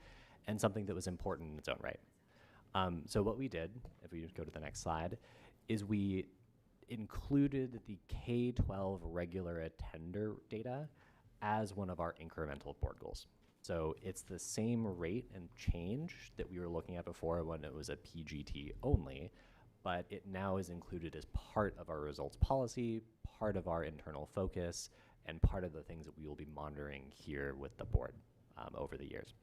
and something that was important in its own right. So what we did, if we just go to the next slide, is we included the K-12 regular attender data as one of our incremental board goals. So it's the same rate and change that we were looking at before when it was a PGT only, but it now is included as part of our results policy, part of our internal focus, and part of the things that we will be monitoring here with the board over the years.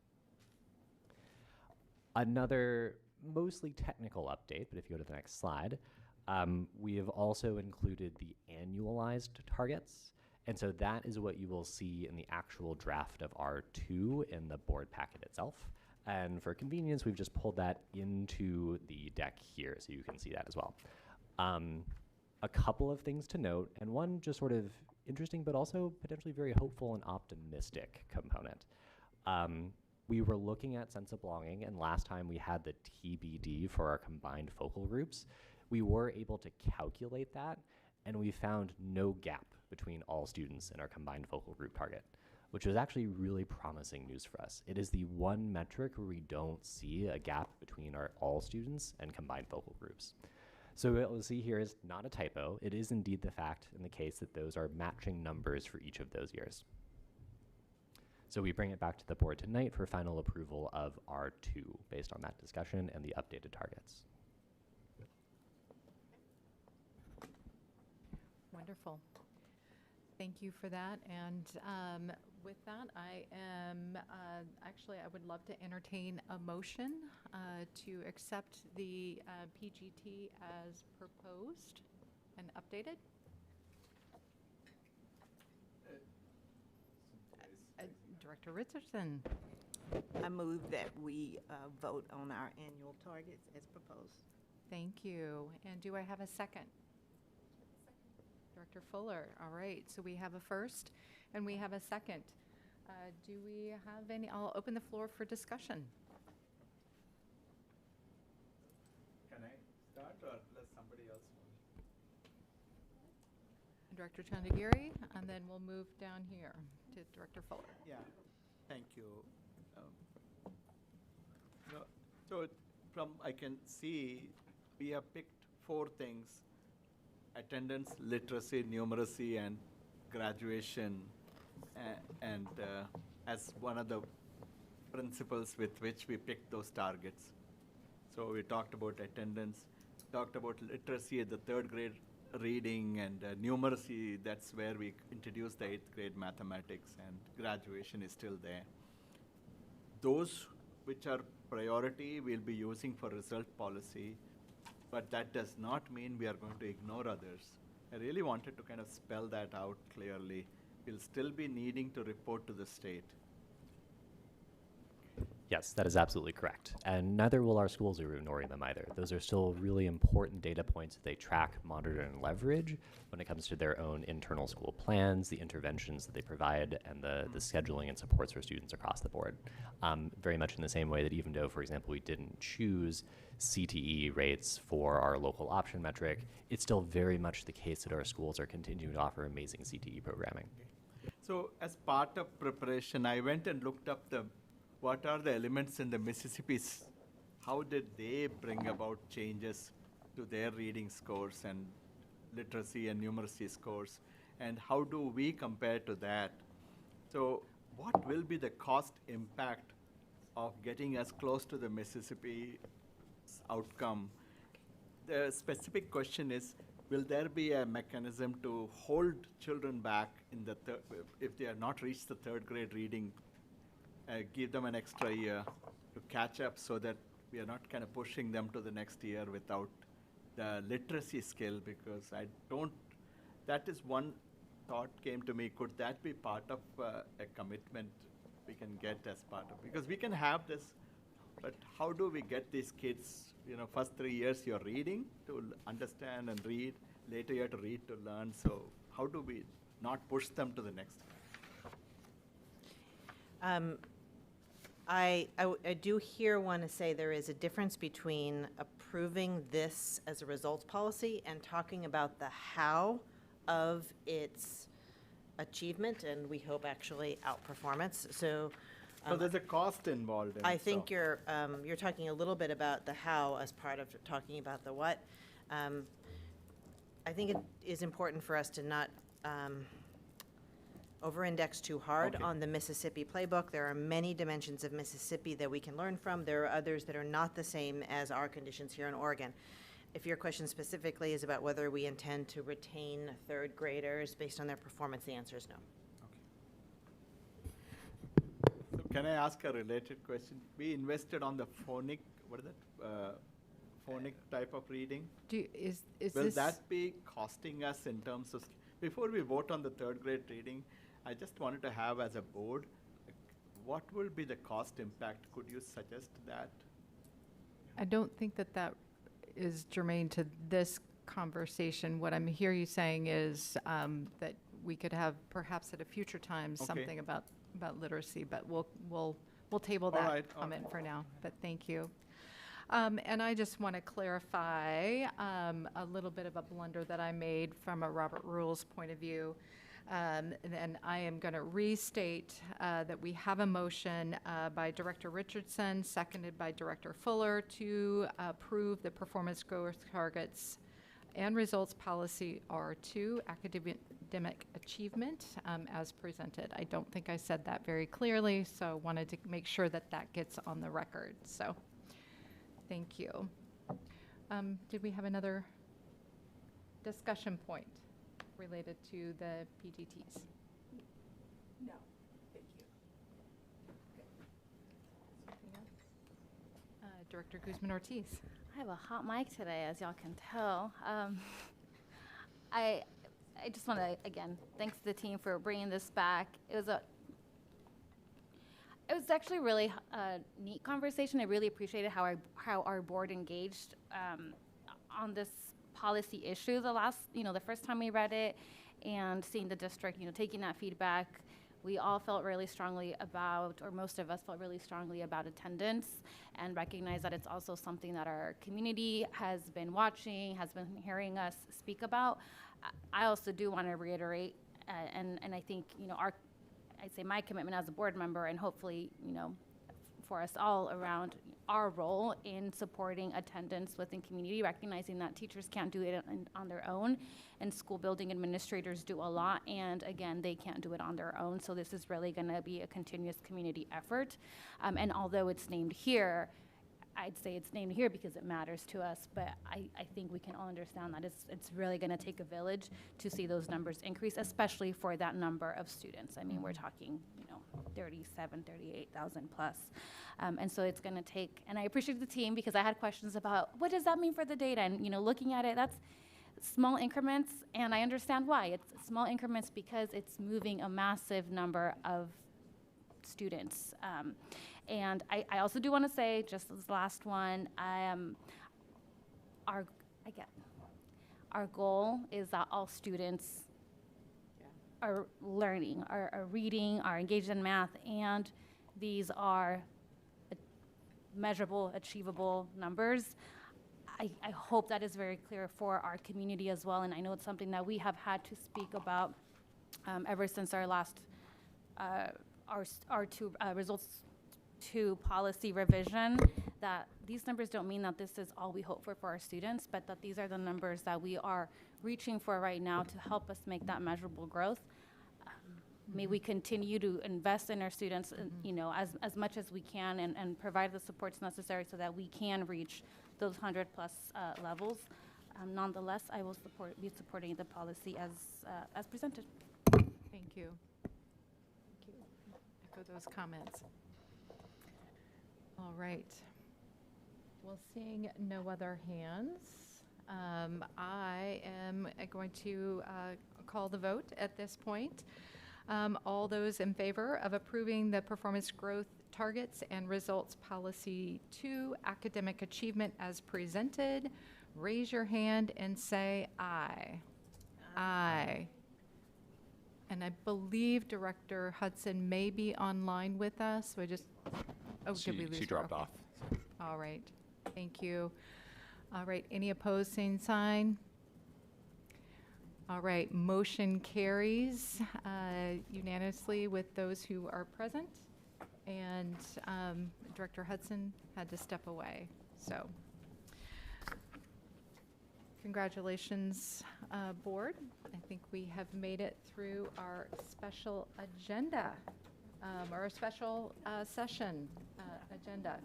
Another mostly technical update, but if you go to the next slide, we have also included the annualized targets. And so that is what you will see in the actual draft of R2 in the board packet itself. And for convenience, we've just pulled that into the deck here so you can see that as well. A couple of things to note, and one just sort of interesting but also potentially very hopeful and optimistic component. We were looking at sense of belonging, and last time we had the TBD for our combined focal groups. We were able to calculate that, and we found no gap between all students in our combined focal group target, which was actually really promising news for us. It is the one metric where we don't see a gap between our all students and combined focal groups. So what we'll see here is not a typo. It is indeed the fact in the case that those are matching numbers for each of those years. So we bring it back to the board tonight for final approval of R2 based on that discussion and the updated targets. Wonderful. Thank you for that. And with that, I am, actually, I would love to entertain a motion to accept the PGT as proposed and updated. Director Richardson. I move that we vote on our annual targets as proposed. Thank you. And do I have a second? Director Fuller. All right. So we have a first and we have a second. Do we have any? I'll open the floor for discussion. Can I start or does somebody else want? Director Chandagiri, and then we'll move down here to Director Fuller. Yeah, thank you. So from I can see we have picked 4 things: attendance, literacy, numeracy, and graduation, and as one of the principles with which we picked those targets. So we talked about attendance, talked about literacy at the 3rd grade reading, and numeracy, that's where we introduced the 8th grade mathematics, and graduation is still there. Those which are priority we'll be using for result policy, but that does not mean we are going to ignore others. I really wanted to kind of spell that out clearly. We'll still be needing to report to the state. Yes, that is absolutely correct. And neither will our schools be ignoring them either. Those are still really important data points that they track, monitor, and leverage when it comes to their own internal school plans, the interventions that they provide, and the scheduling and supports for students across the board. Very much in the same way that even though, for example, we didn't choose CTE rates for our local option metric, it's still very much the case that our schools are continuing to offer amazing CTE programming. So as part of preparation, I went and looked up what are the elements in the Mississippi's, how did they bring about changes to their reading scores and literacy and numeracy scores, and how do we compare to that? So what will be the cost impact of getting us close to the Mississippi outcome? The specific question is, will there be a mechanism to hold children back in the if they have not reached the 3rd grade reading, give them an extra year to catch up so that we are not kind of pushing them to the next year without the literacy skill? Because that is one thought came to me. Could that be part of a commitment we can get as part of? Because we can have this, but how do we get these kids, first 3 years you're reading to understand and read, later you have to read to learn. So how do we not push them to the next? I do want to say there is a difference between approving this as a results policy and talking about the how of its achievement, and we hope actually outperformance. So there's a cost involved in I it, think so. you're talking a little bit about the how as part of talking about the what. I think it is important for us to not over-index too hard on the Mississippi playbook. There are many dimensions of Mississippi that we can learn from. There are others that are not the same as our conditions here in Oregon. If your question specifically is about whether we intend to retain 3rd graders based on their performance, the answer is no. So can I ask a related question? We invested on the phonic, what is that? Phonic type of reading. Will that be costing us in terms of, before we vote on the 3rd grade reading, I just wanted to have as a board, what will be the cost impact? Could you suggest that? I don't think that is germane to this conversation. What I'm hearing you saying is that we could have perhaps at a future time something about literacy, but we'll table that comment for now. But thank you. And I just want to clarify a little bit of a blunder that I made from a Robert Rules point of view. And I am going to restate that we have a motion by Director Richardson, seconded by Director Fuller, to approve the performance growth targets and results policy R2, academic achievement, as presented. I don't think I said that very clearly, so wanted to make sure that that gets on the record. So thank you. Did we have another discussion point related to the PGTs? No, thank you. Director Guzman-Ortiz. I have a hot mic today, as y'all can tell. I just want to, again, thanks to the team for bringing this back. It was actually a really neat conversation. I really appreciated how our board engaged on this policy issue the first time we read it, and seeing the district, taking that feedback we all felt really strongly about, or most of us felt really strongly about attendance, and recognize that it's also something that our community has been watching, has been hearing us speak about. I also do want to reiterate, and I think, you know, I'd say my commitment as a board member, and hopefully, you know, for us all around our role in supporting attendance within community, recognizing that teachers can't do it on their own, and school building administrators do a lot, and again, they can't do it on their own. So this is really going to be a continuous community effort. And although it's named here, I'd say it's named here because it matters to us, but I think we can all understand that it's really going to take a village to see those numbers increase, especially for that number of students. I mean, we're talking, you know, 38,000 plus. And so it's going to take, and I appreciate the team because I had questions about what does that mean for the data? And, you know, looking at it, that's small increments, and I understand why. It's small increments because it's moving a massive number of students. And I also do want to say, just this last one, our goal is that all students are learning, are reading, are engaged in math, and these are measurable, achievable numbers. I hope that is very clear for our community as well, and I know it's something that we have had to speak about ever since our last our two results to policy revision, that these numbers don't mean that this is all we hope for our students, but that these are the numbers that we are reaching for right now to help us make that measurable growth. May we continue to invest in our students, you know, as much as we can, and provide the supports necessary so that we can reach those 100+ levels. Nonetheless, I will be supporting the policy as presented. Thank you. Echo those comments. All right. Well, seeing no other hands, I am going to call the vote at this point. All those in favor of approving the performance growth targets and results policy 2, academic achievement as presented, raise your hand and say aye. Aye. And I believe Director Hudson may be online with us, so I just, did we lose her? She dropped off. All right, thank you. All right, any opposed, same sign? All right, motion carries unanimously with those who are present, and Director Hudson had to step away, so. Congratulations, board. I think we have made it through our special agenda, or our special session agenda.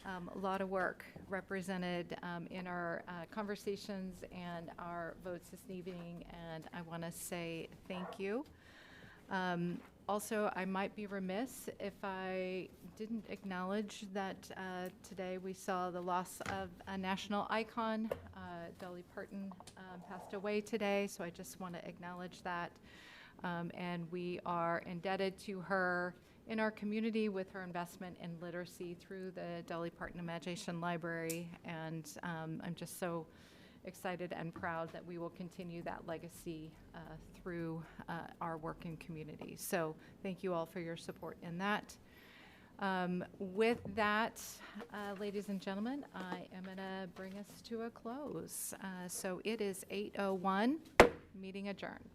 A lot of work represented in our conversations and our votes this evening, and I want to say thank you. Also, I might be remiss if I didn't acknowledge that today we saw the loss of a national icon. Dolly Parton passed away today, so I just want to acknowledge that. And we are indebted to her in our community with her investment in literacy through the Dolly Parton Imagination Library, and I'm just so excited and proud that we will continue that legacy through our work in community. So thank you all for your support in that. With that, ladies and gentlemen, I am going to bring us to a close. So it is 8:01, meeting adjourned.